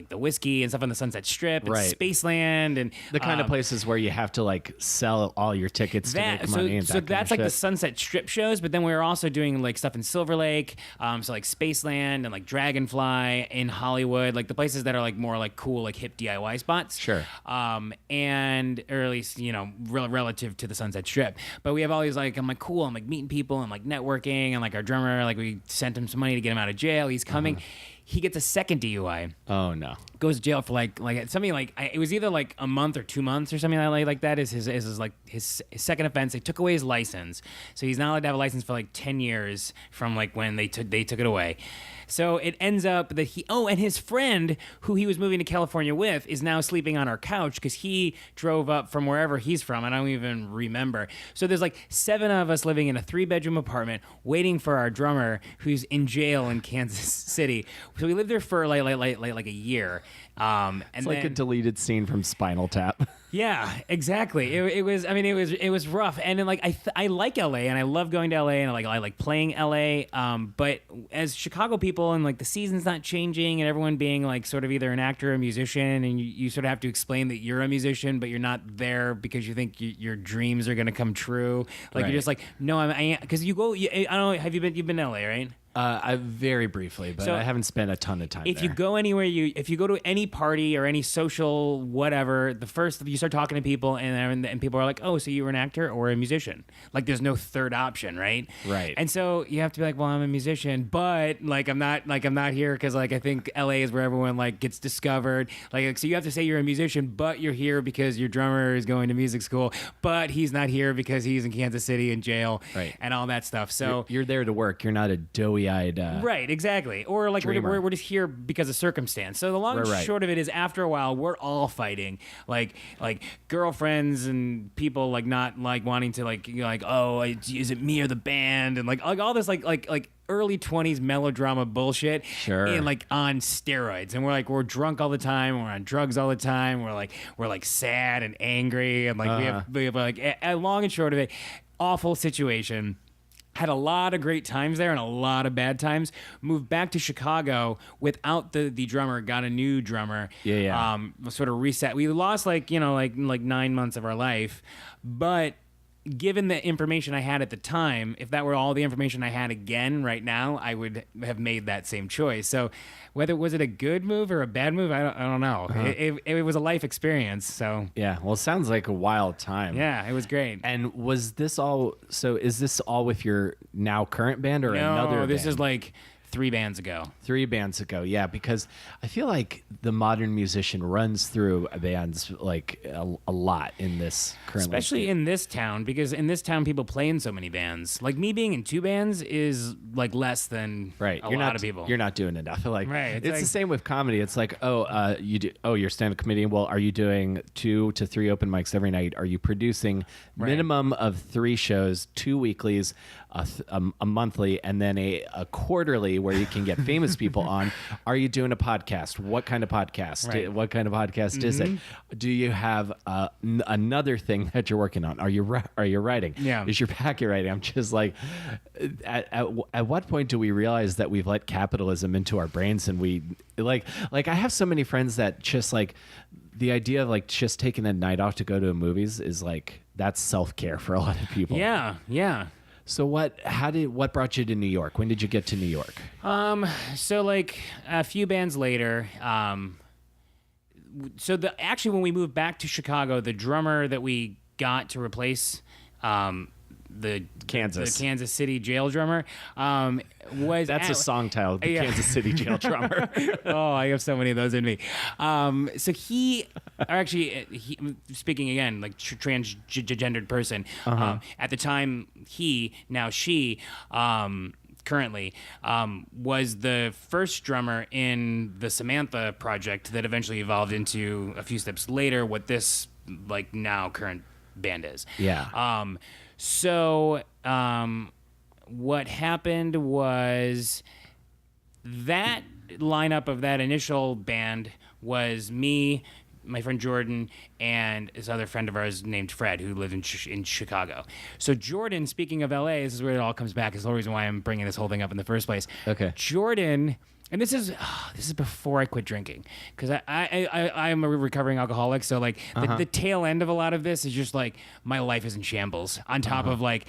the Whiskey and stuff on the Sunset Strip, and Spaceland, and the kind of places where you have to like sell all your tickets to make money. And so that's like the Sunset Strip shows. But then we were also doing like stuff in Silver Lake, so like Spaceland and like Dragonfly in Hollywood, like the places that are like more like cool like hip DIY spots. Sure. And or at least, relative to the Sunset Strip. But we have all these, like, I'm like, cool, I'm like meeting people and like networking, and like our drummer, like we sent him some money to get him out of jail. He's coming. he gets a second DUI. Oh no. Goes to jail for like something like it was either like a month or 2 months or something like that is his second offense. They took away his license, so he's not allowed to have a license for like 10 years from like when they took it away. So it ends up that and his friend who he was moving to California with is now sleeping on our couch because he drove up from wherever he's from. I don't even remember. So there's like 7 of us living in a 3-bedroom apartment waiting for our drummer who's in jail in Kansas City. So we lived there for like a year. It's like a deleted scene from Spinal Tap. Yeah, exactly. It was rough, and then like I like LA, and I love going to LA, and I like playing LA. But as Chicago people, and like the season's not changing, and everyone being like sort of either an actor or a musician, and you sort of have to explain that you're a musician, but you're not there because you think your dreams are going to come true. Like You're just like, no, I because you go. I don't know. You've been to LA, right? I very briefly, but I haven't spent a ton of time if there. you go anywhere, if you go to any party or any social whatever, the first you start talking to people and people are like, oh, so you were an actor or a musician? Like there's no third option, right? Right. And so you have to be like, well, I'm a musician, but like I'm not here because like I think LA is where everyone like gets discovered. Like so you have to say you're a musician, but you're here because your drummer is going to music school, but he's not here because he's in Kansas City in jail, right, and all that stuff. So you're there to work. You're not a doughy-eyed right, exactly. Or like we're just here because of circumstance. So the long and short of it is, after a while, we're all fighting, like girlfriends and people like not like wanting to like oh, is it me or the band, and like all this like early 20s melodrama bullshit, sure, and like on steroids, and we're drunk all the time, we're on drugs all the time, we're like sad and angry, and like we have like a long and short of it, awful situation. Had a lot of great times there and a lot of bad times. Moved back to Chicago without the drummer. Got a new drummer. Yeah. Sort of reset. We lost like 9 months of our life, but given the information I had at the time, if that were all the information I had again right now, I would have made that same choice. So was it a good move or a bad move? I don't know. Uh-huh. It was a life experience. So yeah, well, it sounds like a wild time. Yeah, it was great. And was this all? So is this all with your now current band or another? No, this band? is like 3 bands ago. 3 bands ago, yeah, because I feel like the modern musician runs through bands like a lot in this current, especially in this town, because in this town people play in so many bands. Like me being in 2 bands is like less than a lot of people. You're not doing enough. Like right, it's the same with comedy. It's like you're stand-up comedian. Well, are you doing 2 to 3 open mics every night? Are you producing minimum of 3 shows, 2 weeklies, a monthly, and then a quarterly where you can get famous people on? Are you doing a podcast? What kind of podcast? Right. What kind of podcast is it? Do you have another thing that you're working on? Are you writing? Yeah. Is your packet writing? I'm just like, at what point do we realize that we've let capitalism into our brains, and we like I have so many friends that just like the idea of like just taking a night off to go to movies is like, that's self-care for a lot of people. Yeah, yeah. So what brought you to New York? When did you get to New York? So like a few bands later, actually when we moved back to Chicago, the drummer that we got to replace the Kansas City jail drummer was a song title, the Kansas City jail drummer. Oh, I have so many of those in me. So he speaking again like transgendered person. At the time, now she. Currently, was the first drummer in the Samantha project that eventually evolved into a few steps later what this like now current band is. Yeah. So what happened was that lineup of that initial band was me, my friend Jordan, and this other friend of ours named Fred, who lived in Chicago. So Jordan, speaking of LA, this is where it all comes back. It's the whole reason why I'm bringing this whole thing up in the first place. Okay. Jordan, and this is before I quit drinking, because I'm a recovering alcoholic. So like the tail end of a lot of this is just like my life is in shambles. On top of like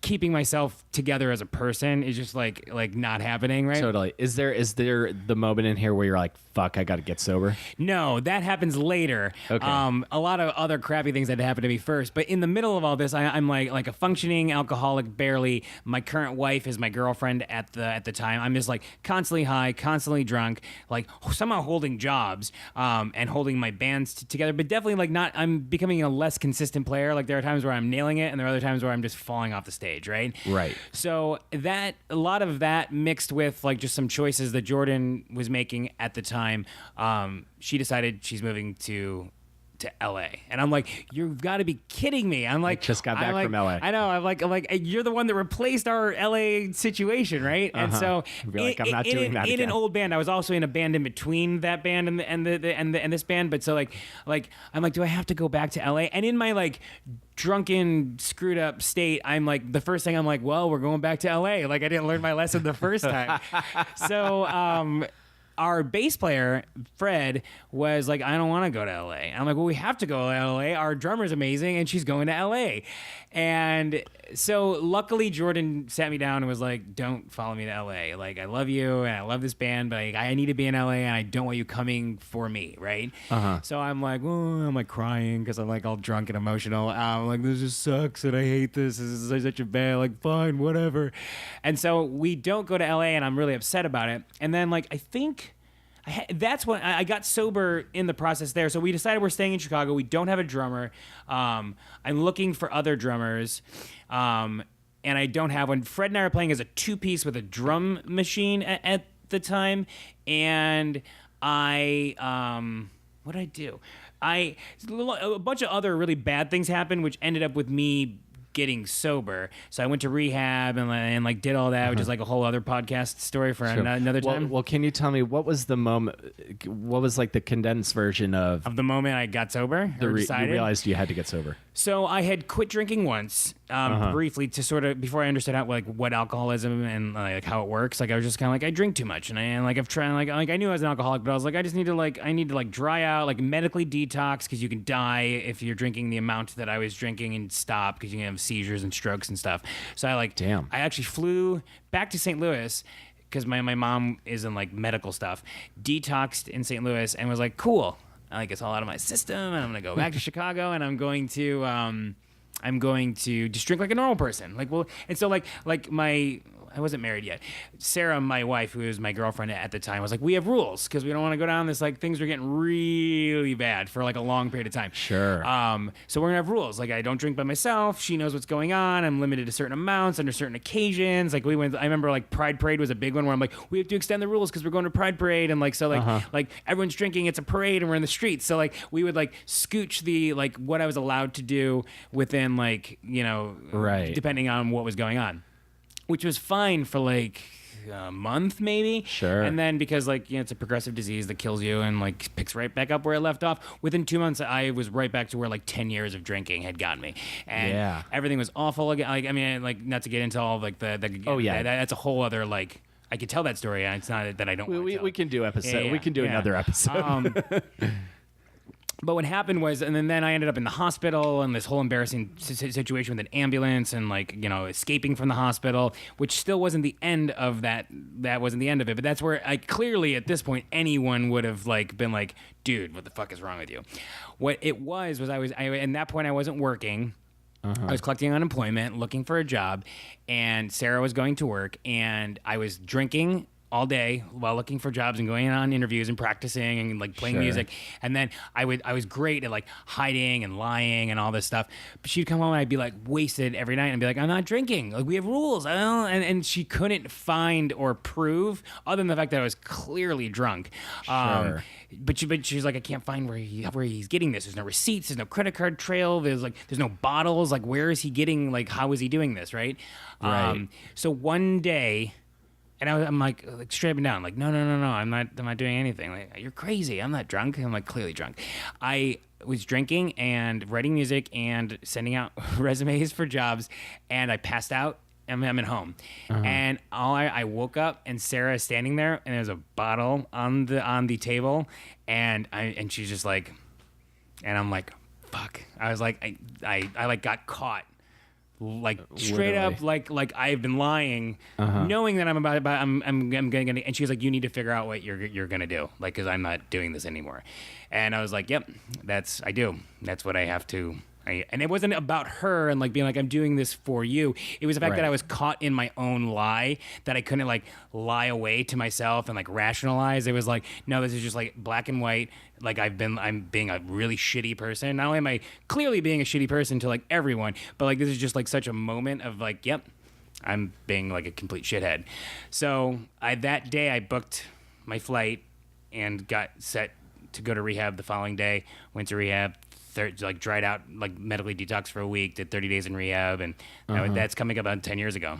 keeping myself together as a person is just like not happening, right? Totally. Is there the moment in here where you're like, fuck, I got to get sober? No, that happens later. Okay. A lot of other crappy things that happened to me first. But in the middle of all this, I'm like a functioning alcoholic, barely. My current wife is my girlfriend at the time. I'm just like constantly high, constantly drunk, like somehow holding jobs and holding my bands together. But definitely like not, I'm becoming a less consistent player. Like there are times where I'm nailing it and there are other times where I'm just falling off the stage, right? Right. So a lot of that mixed with like just some choices that Jordan was making at the time. She decided she's moving to LA, and I'm like, you've got to be kidding me. I'm like, just got back from LA. I know. I'm like, you're the one that replaced our LA situation, right? And so, like, I'm not doing that in again. an old band, I was also in a band in between that band and this band. But so like I'm like, do I have to go back to LA? And in my like drunken, screwed up state, I'm like, the first thing I'm like, well, we're going back to LA. Like I didn't learn my lesson the first time. So our bass player, Fred, was like, I don't want to go to LA. I'm like, well, we have to go to LA. Our drummer's amazing, and she's going to LA. And so luckily, Jordan sat me down and was like, don't follow me to LA. Like, I love you, and I love this band, but I need to be in LA, and I don't want you coming for me, right? So I'm like, I'm like crying because I'm like all drunk and emotional. I'm like, this just sucks, and I hate this. This is such a bad, like, fine, whatever. And so we don't go to LA, and I'm really upset about it. And then, like, I think that's when I got sober in the process there. So we decided we're staying in Chicago. We don't have a drummer. I'm looking for other drummers. And I don't have one. Fred and I are playing as a 2-piece with a drum machine at the time. And what did I do? A bunch of other really bad things happened, which ended up with me getting sober. So I went to rehab and like did all that, which is like a whole other podcast story for another time. Well, can you tell me what was the moment? What was like the condensed version of the moment I got sober? you realized you had to get sober? So I had quit drinking once, briefly, to sort of before I understood how what alcoholism and like how it works. Like I was just kind of like, I drink too much, and I've tried like I knew I was an alcoholic, but I was like, I need to dry out, like medically detox, because you can die if you're drinking the amount that I was drinking, and stop because you can have seizures and strokes and stuff. So I actually flew back to St. Louis because my mom is in like medical stuff, detoxed in St. Louis, and was like, cool. Like it's all out of my system, and I'm gonna go back to Chicago, and I'm going to just drink like a normal person. Like, well, and so like I wasn't married yet. Sarah, my wife, who was my girlfriend at the time, was like, we have rules because we don't want to go down this, like, things were getting really bad for like a long period of time. Sure. So we're gonna have rules. Like, I don't drink by myself. She knows what's going on. I'm limited to certain amounts under certain occasions. Like I remember like Pride Parade was a big one where I'm like, we have to extend the rules because we're going to Pride Parade, and like, so like everyone's drinking, it's a parade, and we're in the streets. So like we would like scooch the like what I was allowed to do within like, right, depending on what was going on. Which was fine for like a month maybe. Sure. And then because like, it's a progressive disease that kills you and like picks right back up where it left off. Within 2 months, I was right back to where like 10 years of drinking had gotten me. And everything was awful again. Like, I mean, like not to get into all of like that's a whole other like, I could tell that story. And it's not that I don't want to tell. We can do episode. We can do another episode. But what happened was, and then I ended up in the hospital and this whole embarrassing situation with an ambulance and like, escaping from the hospital, which still wasn't the end of that. That wasn't the end of it. But that's where I clearly at this point, anyone would have like been like, dude, what the fuck is wrong with you? What it was I at that point I wasn't working. I was collecting unemployment, looking for a job, and Sarah was going to work, and I was drinking all day while looking for jobs and going on interviews and practicing and like playing music. And then I was great at like hiding and lying and all this stuff. But she'd come home and I'd be like wasted every night and be like, I'm not drinking. Like we have rules. And she couldn't find or prove, other than the fact that I was clearly drunk. Sure. But she's like, I can't find where he's getting this. There's no receipts. There's no credit card trail. There's no bottles. Like where is he getting, like, how is he doing this? Right. Right. So one day, and I'm like straight up and down, like, no, I'm not doing anything. Like, you're crazy. I'm not drunk. I'm like clearly drunk. I was drinking and writing music and sending out resumes for jobs, and I passed out. I'm at home, and I woke up, and Sarah is standing there, and there's a bottle on the table, and she's just like, and I'm like, fuck. I was like, I like got caught. like straight up, like I've been lying, knowing that I'm gonna. And she's like, you need to figure out what you're gonna do, like, because I'm not doing this anymore. And I was like, yep, that's what I have to. And it wasn't about her and like being like, I'm doing this for you. It was the fact that I was caught in my own lie, that I couldn't like lie away to myself and like rationalize. It was like, no, this is just like black and white. Like I'm being a really shitty person. Not only am I clearly being a shitty person to like everyone, but like this is just like such a moment of like, yep, I'm being like a complete shithead. So that day I booked my flight and got set to go to rehab the following day. Went to rehab. Like dried out, like medically detoxed for a week, did 30 days in rehab, and that's coming up about 10 years ago.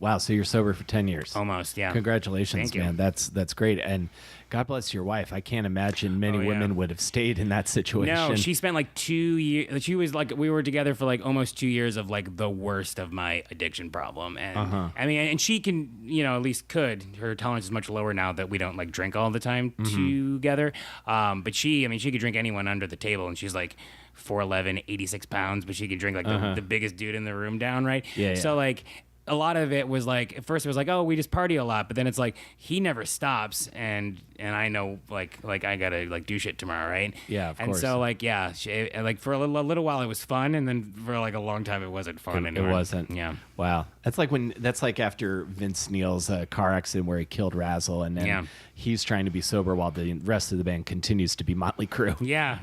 Wow, so you're sober for 10 years. Almost, yeah. Congratulations, Thank you. man. That's great. And God bless your wife. I can't imagine many women would have stayed in that situation. No, she spent like 2 years. She was like, we were together for like almost 2 years of like the worst of my addiction problem. And I mean, and she can, at least could. Her tolerance is much lower now that we don't like drink all the time together. But she could drink anyone under the table, and she's like 4'11", 86 pounds, but she could drink like the biggest dude in the room down, right? Yeah. So like, a lot of it was like, at first it was like, oh, we just party a lot, but then it's like he never stops, and I know like I gotta like do shit tomorrow, right? Yeah, of course. And so like like for a little while it was fun, and then for like a long time it wasn't fun anymore. It wasn't. Yeah. Wow. That's like after Vince Neil's car accident where he killed Razzle, and then he's trying to be sober while the rest of the band continues to be Motley Crue. Yeah.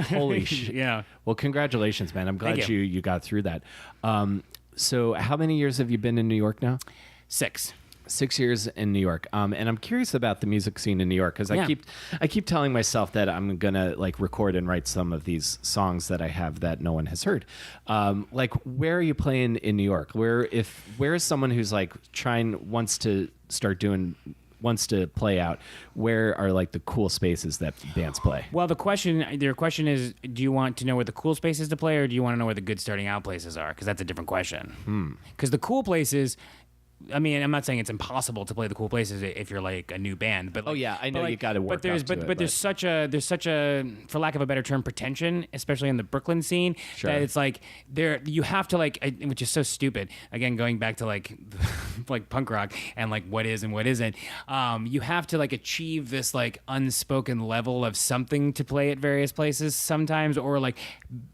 Holy shit. Yeah. Well, congratulations, man. I'm glad you got through that. So how many years have you been in New York now? 6. 6 years in New York. And I'm curious about the music scene in New York, because I keep telling myself that I'm gonna like record and write some of these songs that I have that no one has heard. Like, where are you playing in New York? Where is someone who's like wants to play out? Where are like the cool spaces that bands play? Well, your question is, do you want to know where the cool spaces to play, or do you want to know where the good starting out places are? Because that's a different question. Because the cool places, I mean, I'm not saying it's impossible to play the cool places if you're like a new band, but like, I know you got to work. But there's such a, for lack of a better term, pretension, especially in the Brooklyn scene, that it's like you have to like, which is so stupid. Again, going back to like like punk rock and like what is and what isn't. You have to like achieve this like unspoken level of something to play at various places sometimes, or like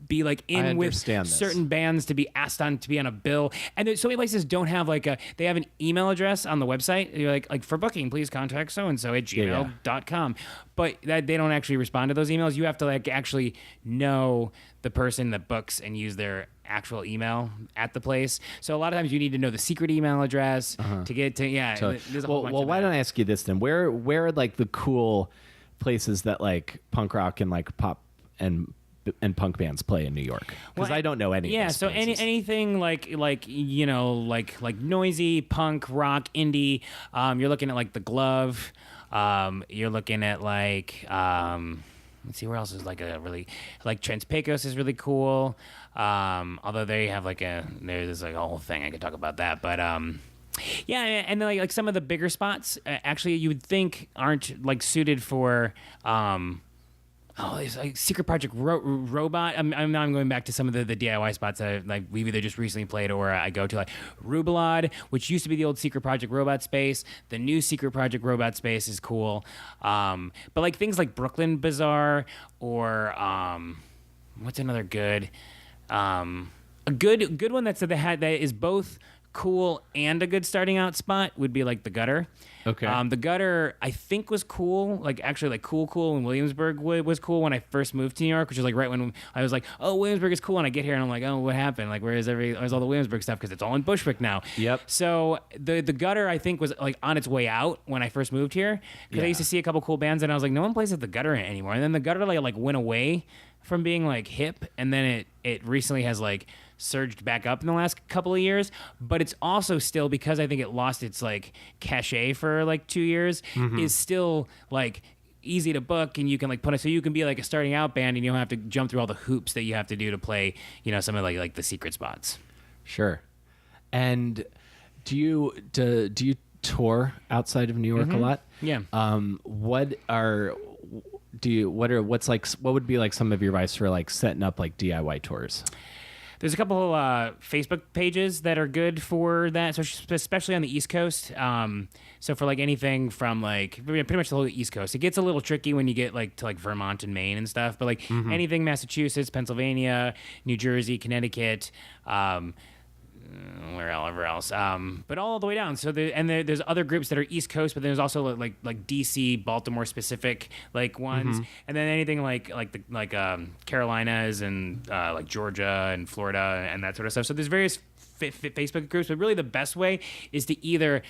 be like in with certain bands to be asked on to be on a bill. And so many places don't have like they have an email address on the website. You're like for booking, please contact so-and-so at gmail.com. But that they don't actually respond to those emails. You have to like actually know the person that books and use their actual email at the place. So a lot of times you need to know the secret email address to get to, So, well, why don't I ask you this then? Where are like the cool places that like punk rock and like pop and punk bands play in New York? Because I don't know any. Yeah, so anything like noisy punk rock indie. You're looking at like the Glove. You're looking at like let's see where else is like a really like Trans Pecos is really cool. Although they have like there's like a whole thing I could talk about that, but yeah, and then like some of the bigger spots actually you would think aren't like suited for there's like Secret Project Robot. I'm going back to some of the DIY spots that we've either just recently played or I go to, like Rubalad, which used to be the old Secret Project Robot space. The new Secret Project Robot space is cool. But like things like Brooklyn Bazaar or what's another good? A good one that is both cool and a good starting out spot would be like the Gutter. Okay. The Gutter I think was cool, like actually like cool in Williamsburg was cool when I first moved to New York, which is like right when I was like, oh, Williamsburg is cool, and I get here and I'm like, oh, what happened? Like where's all the Williamsburg stuff? Because it's all in Bushwick now. Yep. So the Gutter I think was like on its way out when I first moved here, because I used to see a couple cool bands and I was like, no one plays at the Gutter anymore. And then the Gutter like went away from being like hip, and then it recently has like surged back up in the last couple of years, but it's also still, because I think it lost its like cachet for like 2 years, is still like easy to book, and you can like put it, so you can be like a starting out band and you don't have to jump through all the hoops that you have to do to play, some of like the secret spots. Sure. And do you tour outside of New York a lot? Yeah. What would be like some of your advice for like setting up like DIY tours? There's a couple Facebook pages that are good for that, so especially on the East Coast. So for like anything from like pretty much the whole East Coast, it gets a little tricky when you get like to like Vermont and Maine and stuff. But like anything Massachusetts, Pennsylvania, New Jersey, Connecticut. Wherever else, but all the way down. So there's other groups that are East Coast, but there's also like DC, Baltimore specific like ones, and then anything like Carolinas and like Georgia and Florida and that sort of stuff. So there's various Facebook groups, but really the best way is to either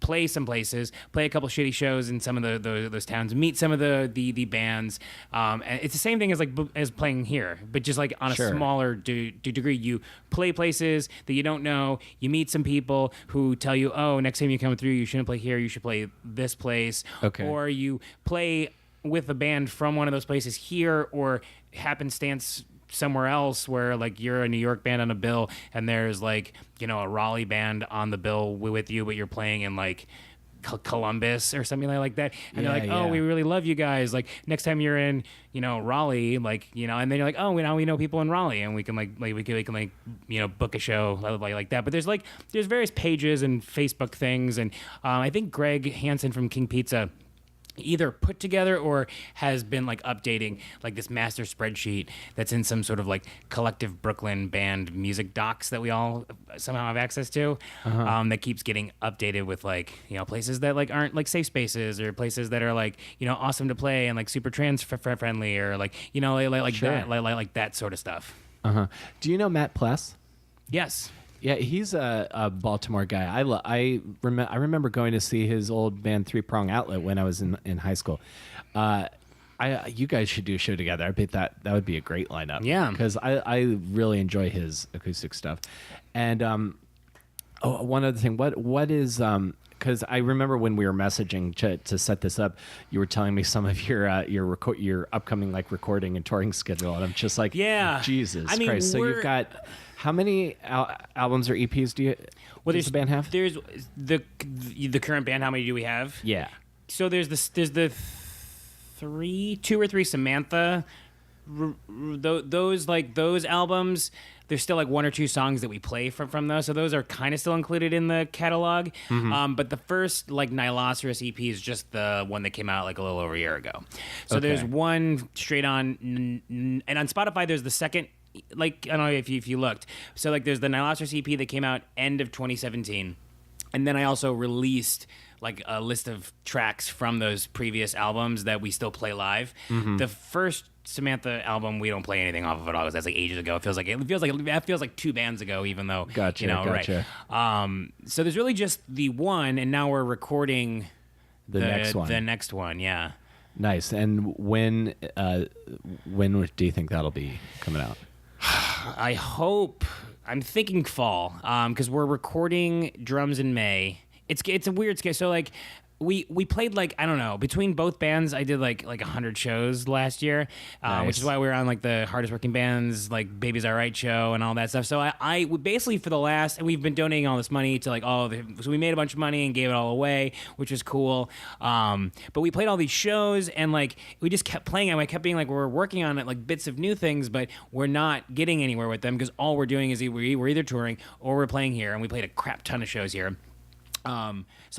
play some places, play a couple shitty shows in some of those towns, meet some of the bands. And it's the same thing as playing here, but just like on a smaller degree. You play places that you don't know. You meet some people who tell you, oh, next time you come through, you shouldn't play here. You should play this place. Okay. Or you play with a band from one of those places here, or happenstance somewhere else where like you're a New York band on a bill and there's like, you know, a Raleigh band on the bill with you, but you're playing in like Columbus or something like that. And they're like, oh, we really love you guys. Like next time you're in, you know, Raleigh, like, you know, and then you're like, oh, now we know people in Raleigh and we can we can you know, book a show like that. But there's various pages and Facebook things. And I think Greg Hansen from King Pizza either put together or has been like updating like this master spreadsheet that's in some sort of like collective Brooklyn band music docs that we all somehow have access to, that keeps getting updated with like, you know, places that like aren't like safe spaces or places that are like, you know, awesome to play and like super trans friendly or like, you know, like that, like that sort of stuff. Do you know Matt Pless? Yes. Yeah, he's a Baltimore guy. I remember going to see his old band Three Prong Outlet when I was in high school. You guys should do a show together. I bet that would be a great lineup. Yeah, because I really enjoy his acoustic stuff. And one other thing, what is because I remember when we were messaging to set this up, you were telling me some of your upcoming like recording and touring schedule, and I'm just like, Jesus Christ. So you've got. How many albums or EPs does the band have? There's the current band. How many do we have? Yeah. So there's the two or three Samantha. Those albums. There's still like one or two songs that we play from those. So those are kind of still included in the catalog. But the first like Nihiloceros EP is just the one that came out like a little over a year ago. So there's one straight on, and on Spotify there's the second. Like, I don't know if you looked. So, like, there's the Nihiloceros EP that came out end of 2017. And then I also released, like, a list of tracks from those previous albums that we still play live. The first Samantha album, we don't play anything off of it all because that's, like, ages ago. It feels like 2 bands ago, even though, gotcha. Right. So there's really just the one, and now we're recording the next one. The next one, yeah. Nice. And when do you think that'll be coming out? I'm thinking fall, because we're recording drums in May. It's a weird schedule. So like we played like, I don't know, between both bands I did like 100 shows last year, which is why we were on like the Hardest Working Bands like Baby's Alright show and all that stuff. So I basically for the last, and we've been donating all this money to like so we made a bunch of money and gave it all away, which was cool. But we played all these shows and like we just kept playing them. I kept being like, we're working on it, like bits of new things, but we're not getting anywhere with them because all we're doing is we're either touring or we're playing here, and we played a crap ton of shows here. So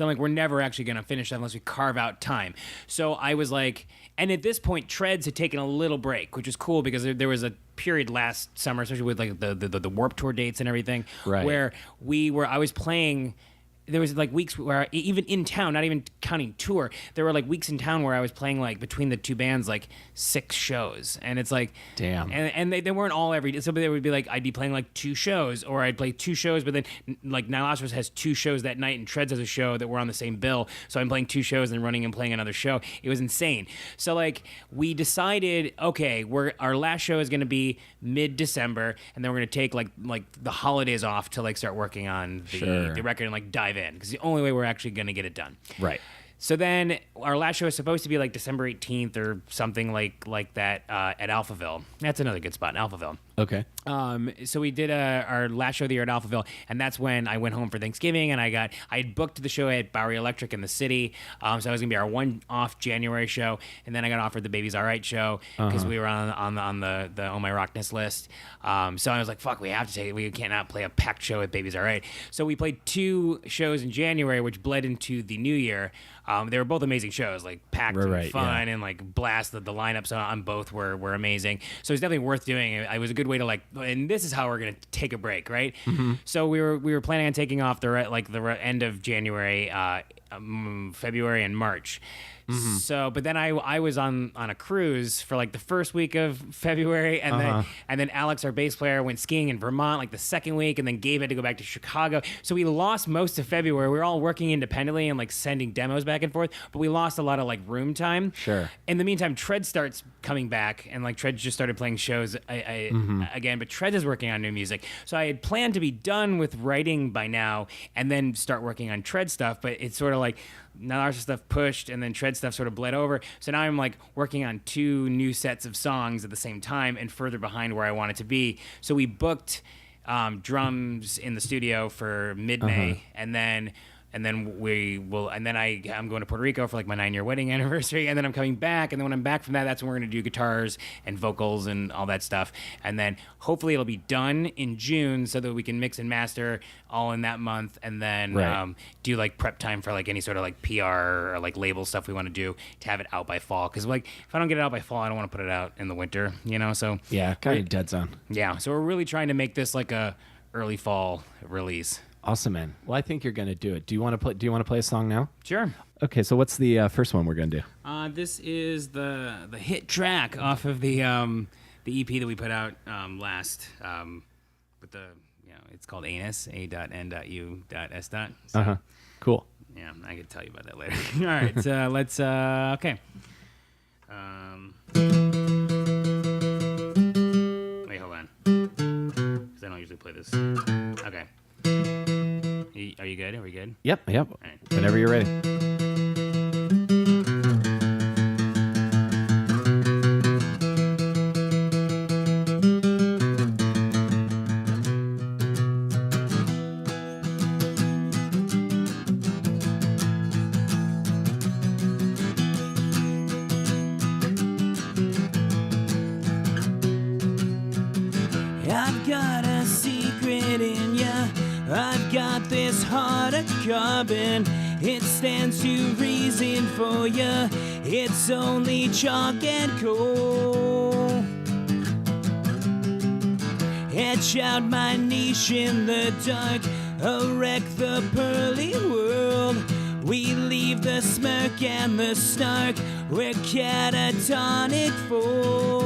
I'm like, we're never actually going to finish that unless we carve out time. So I was like, and at this point, Treads had taken a little break, which was cool because there was a period last summer, especially with like the Warped Tour dates and everything, where I was playing. There was like weeks where even in town, not even counting tour, there were like weeks in town where I was playing like between the two bands like 6 shows, and it's like damn. And they weren't all every day. So there would be like I'd be playing like 2 shows, or I'd play 2 shows, but then like Nihiloceros has 2 shows that night, and Treads has a show that we're on the same bill. So I'm playing 2 shows and running and playing another show. It was insane. So like we decided, okay, our last show is going to be mid-December, and then we're going to take like the holidays off to like start working on the record and like dive in, because the only way we're actually going to get it done. Right. So then our last show is supposed to be like December 18th or something like that at Alphaville. That's another good spot, Alphaville. Okay. So we did our last show of the year at Alphaville, and that's when I went home for Thanksgiving, and I had booked the show at Bowery Electric in the city, so that was gonna be our one-off January show, and then I got offered the Baby's All Right show because we were on the Oh My Rockness list. So I was like, fuck, we cannot play a packed show at Baby's All Right. So we played 2 shows in January, which bled into the new year. They were both amazing shows, like packed and fun and like blast. The lineups on both were amazing. So it's definitely worth doing. It was a good way to and this is how we're gonna take a break, right? So we were planning on taking off the end of January, February, and March. So, but then I was on a cruise for like the first week of February, and then Alex, our bass player, went skiing in Vermont like the second week, and then Gabe had to go back to Chicago. So we lost most of February. We were all working independently and like sending demos back and forth, but we lost a lot of like room time. Sure. In the meantime, Tread starts coming back, and like Tread just started playing shows again, but Tread is working on new music. So I had planned to be done with writing by now, and then start working on Tread stuff, but it's sort of like now our stuff pushed, and then Tread stuff sort of bled over. So now I'm like working on 2 new sets of songs at the same time and further behind where I want it to be. So we booked drums in the studio for mid-May, and then I'm going to Puerto Rico for like my 9-year wedding anniversary, and then I'm coming back, and then when I'm back from that, that's when we're going to do guitars and vocals and all that stuff, and then hopefully it'll be done in June so that we can mix and master all in that month, and then do like prep time for like any sort of like PR or like label stuff we want to do to have it out by fall, because like if I don't get it out by fall, I don't want to put it out in the winter, so yeah, kind of dead zone. Yeah, so we're really trying to make this like a early fall release. Awesome, man. Well, I think you're going to do it. Do you want to play a song now? Sure. Okay, so what's the first one we're going to do? This is the hit track off of the EP that we put out last with the it's called Anus, A.N.U.S. So, cool. Yeah, I could tell you about that later. All right, let's okay. Wait, hold on, because I don't usually play this. Okay. Are you good? Are we good? Yep. Right. Whenever you're ready. I've got a secret in ya. I've got this heart of carbon. It stands to reason for ya. It's only chalk and coal. Etch out my niche in the dark. Wreck the pearly world. We leave the smirk and the snark. We're catatonic fools.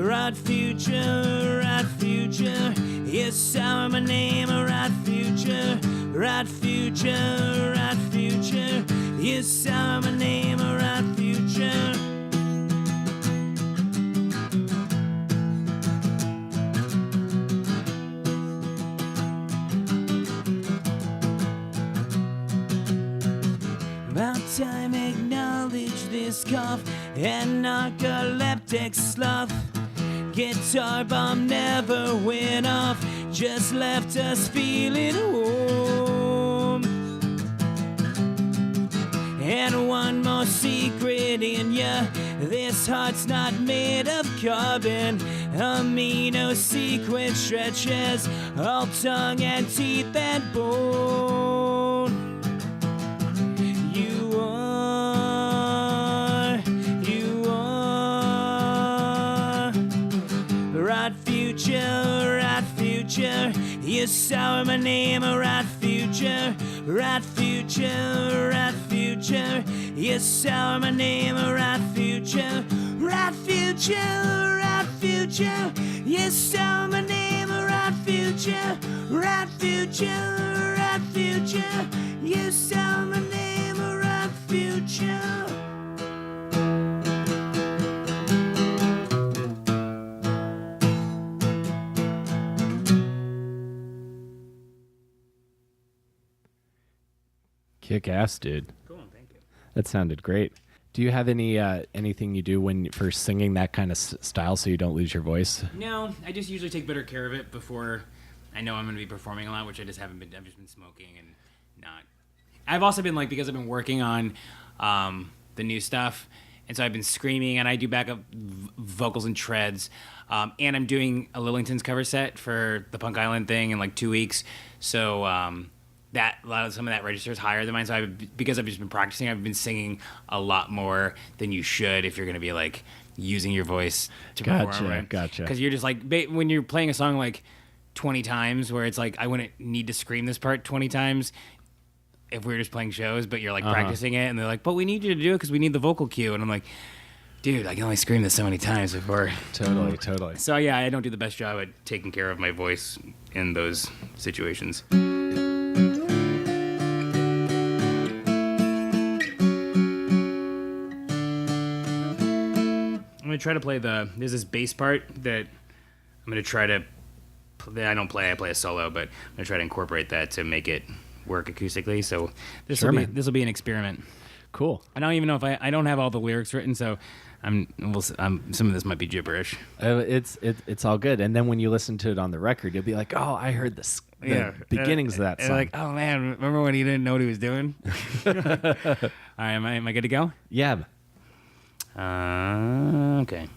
Right future, yes, sour my name, right future, right future, right future, yes, sour my name, right future. About time acknowledge this cough and narcoleptic sloth. Guitar bomb never went off, just left us feeling warm. And one more secret in ya, this heart's not made of carbon. Amino sequence stretches all tongue and teeth and bone. Right future, you sour my name, right future, right future, right future, you sour my name, right future, right future, right future, you sour my name, right future, right future, right future, you sour my name, right future. Kick ass, dude. Cool, thank you. That sounded great. Do you have anything you do for singing that kind of style so you don't lose your voice? No, I just usually take better care of it before I know I'm going to be performing a lot, which I just haven't been. I've just been smoking and not. I've also been because I've been working on the new stuff, and so I've been screaming, and I do backup vocals and treads, and I'm doing a Lillingtons cover set for the Punk Island thing in 2 weeks, so some of that registers higher than mine. So because I've just been practicing, I've been singing a lot more than you should if you're going to be using your voice to perform. Right? Gotcha. Because you're just when you're playing a song 20 times, where it's I wouldn't need to scream this part 20 times if we were just playing shows, but you're practicing it, and they're but we need you to do it because we need the vocal cue, and I'm like, dude, I can only scream this so many times before. Totally. So yeah, I don't do the best job at taking care of my voice in those situations. I'm gonna try to play there's this bass part that I'm gonna try to. I don't play. I play a solo, but I'm gonna try to incorporate that to make it work acoustically. So this will be an experiment. Cool. I don't even know if I don't have all the lyrics written, so some of this might be gibberish. It's all good. And then when you listen to it on the record, you'll be like, oh, I heard the beginnings of that song. Oh man, remember when he didn't know what he was doing? All right, am I good to go? Yeah. Okay.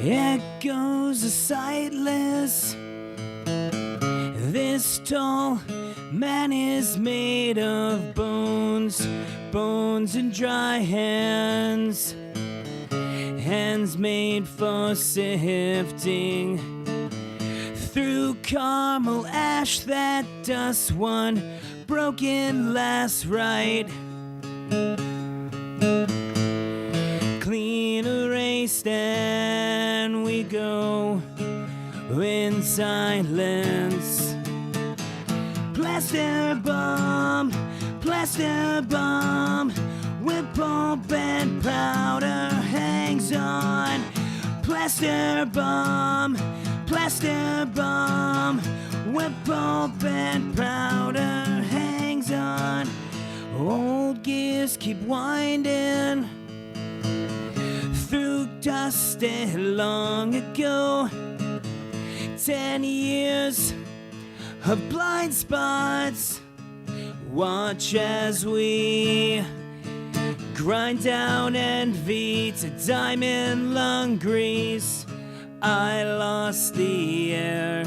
Echoes are sightless. This tall man is made of bones, bones and dry hands, hands made for sifting through caramel ash that dust one broken last right. Clean erased and we go in silence. Plaster bomb, whipple bent powder hangs on. Plaster bomb, whipple bent powder hangs on. Old gears keep winding through dusty long ago. 10 years of blind spots. Watch as we grind down envy to diamond lung grease. I lost the air.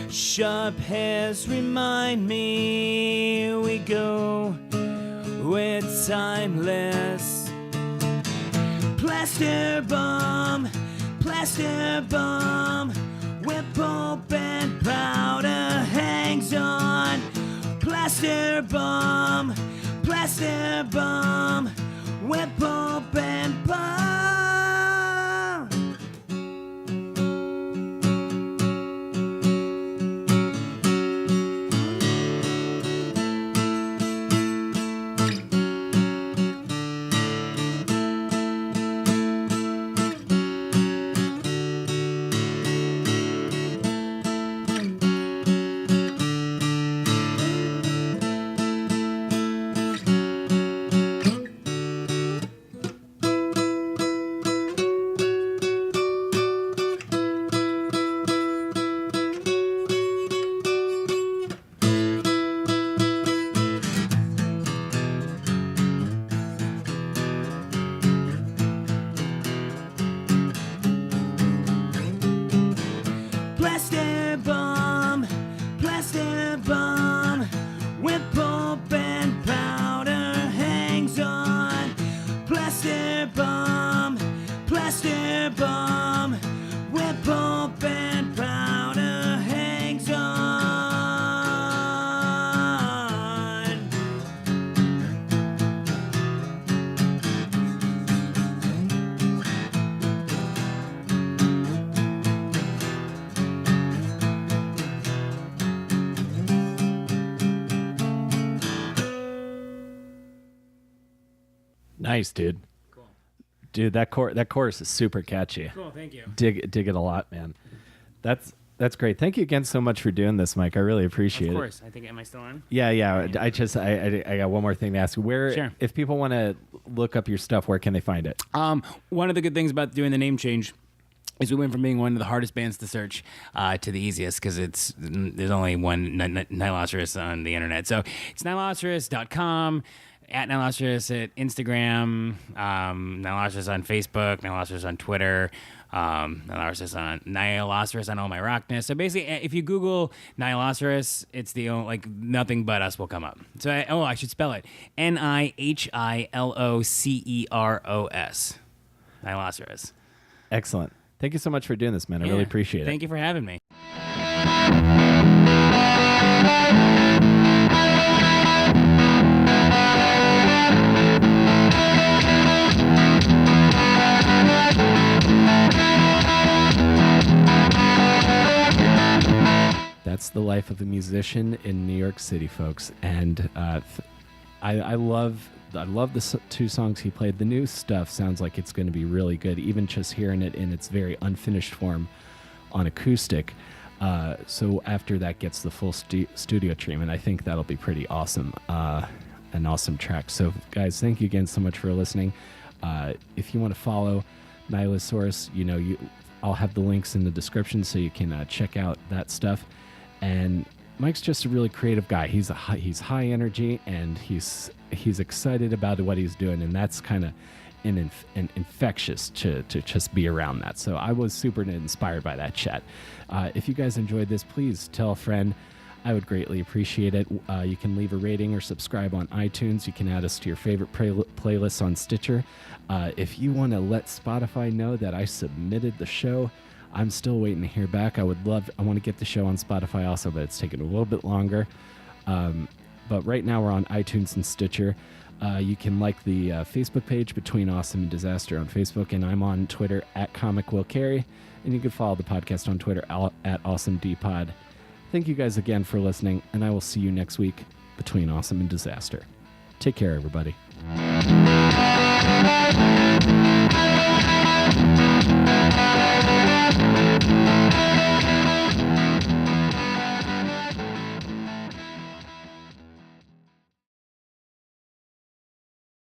Sharp hairs remind me we go with timeless. Plaster bomb, whipple bent powder hangs on. Plaster bomb, whipple bent bomb. Nice, dude. Cool. Dude, that chorus is super catchy. Cool, thank you. Dig it a lot, man. That's great. Thank you again so much for doing this, Mike. I really appreciate it. Of course. I think, am I still on? Yeah. I got one more thing to ask. Sure. If people want to look up your stuff, where can they find it? One of the good things about doing the name change is we went from being one of the hardest bands to search to the easiest, because there's only one Nihiloceros on the internet. So it's nihiloceros.com, at Nihiloceros at Instagram, Nihiloceros on Facebook, Nihiloceros on Twitter, Nihiloceros on All My Rockness. So basically, if you Google Nihiloceros, it's the only, like, nothing but us will come up. So I should spell it: Nihiloceros. Nihiloceros. Excellent. Thank you so much for doing this, man. I really appreciate it. Thank you for having me. That's the life of a musician in New York City, folks. And I love the two songs he played. The new stuff sounds like it's going to be really good, even just hearing it in its very unfinished form on acoustic. So after that gets the full studio treatment, I think that'll be pretty awesome. An awesome track. So guys, thank you again so much for listening. If you want to follow Nihiloceros, I'll have the links in the description so you can check out that stuff. And Mike's just a really creative guy. He's high energy, and he's excited about what he's doing, and that's kind of an infectious to just be around that. So I was super inspired by that chat. If you guys enjoyed this, please tell a friend. I would greatly appreciate it. You can leave a rating or subscribe on iTunes. You can add us to your favorite playlists on Stitcher. If you want to let Spotify know that I submitted the show, I'm still waiting to hear back. I want to get the show on Spotify also, but it's taking a little bit longer. But right now we're on iTunes and Stitcher. You can like the Facebook page Between Awesome and Disaster on Facebook, and I'm on Twitter at Comic Will Carey, and you can follow the podcast on Twitter at AwesomeDpod. Thank you guys again for listening, and I will see you next week Between Awesome and Disaster. Take care, everybody.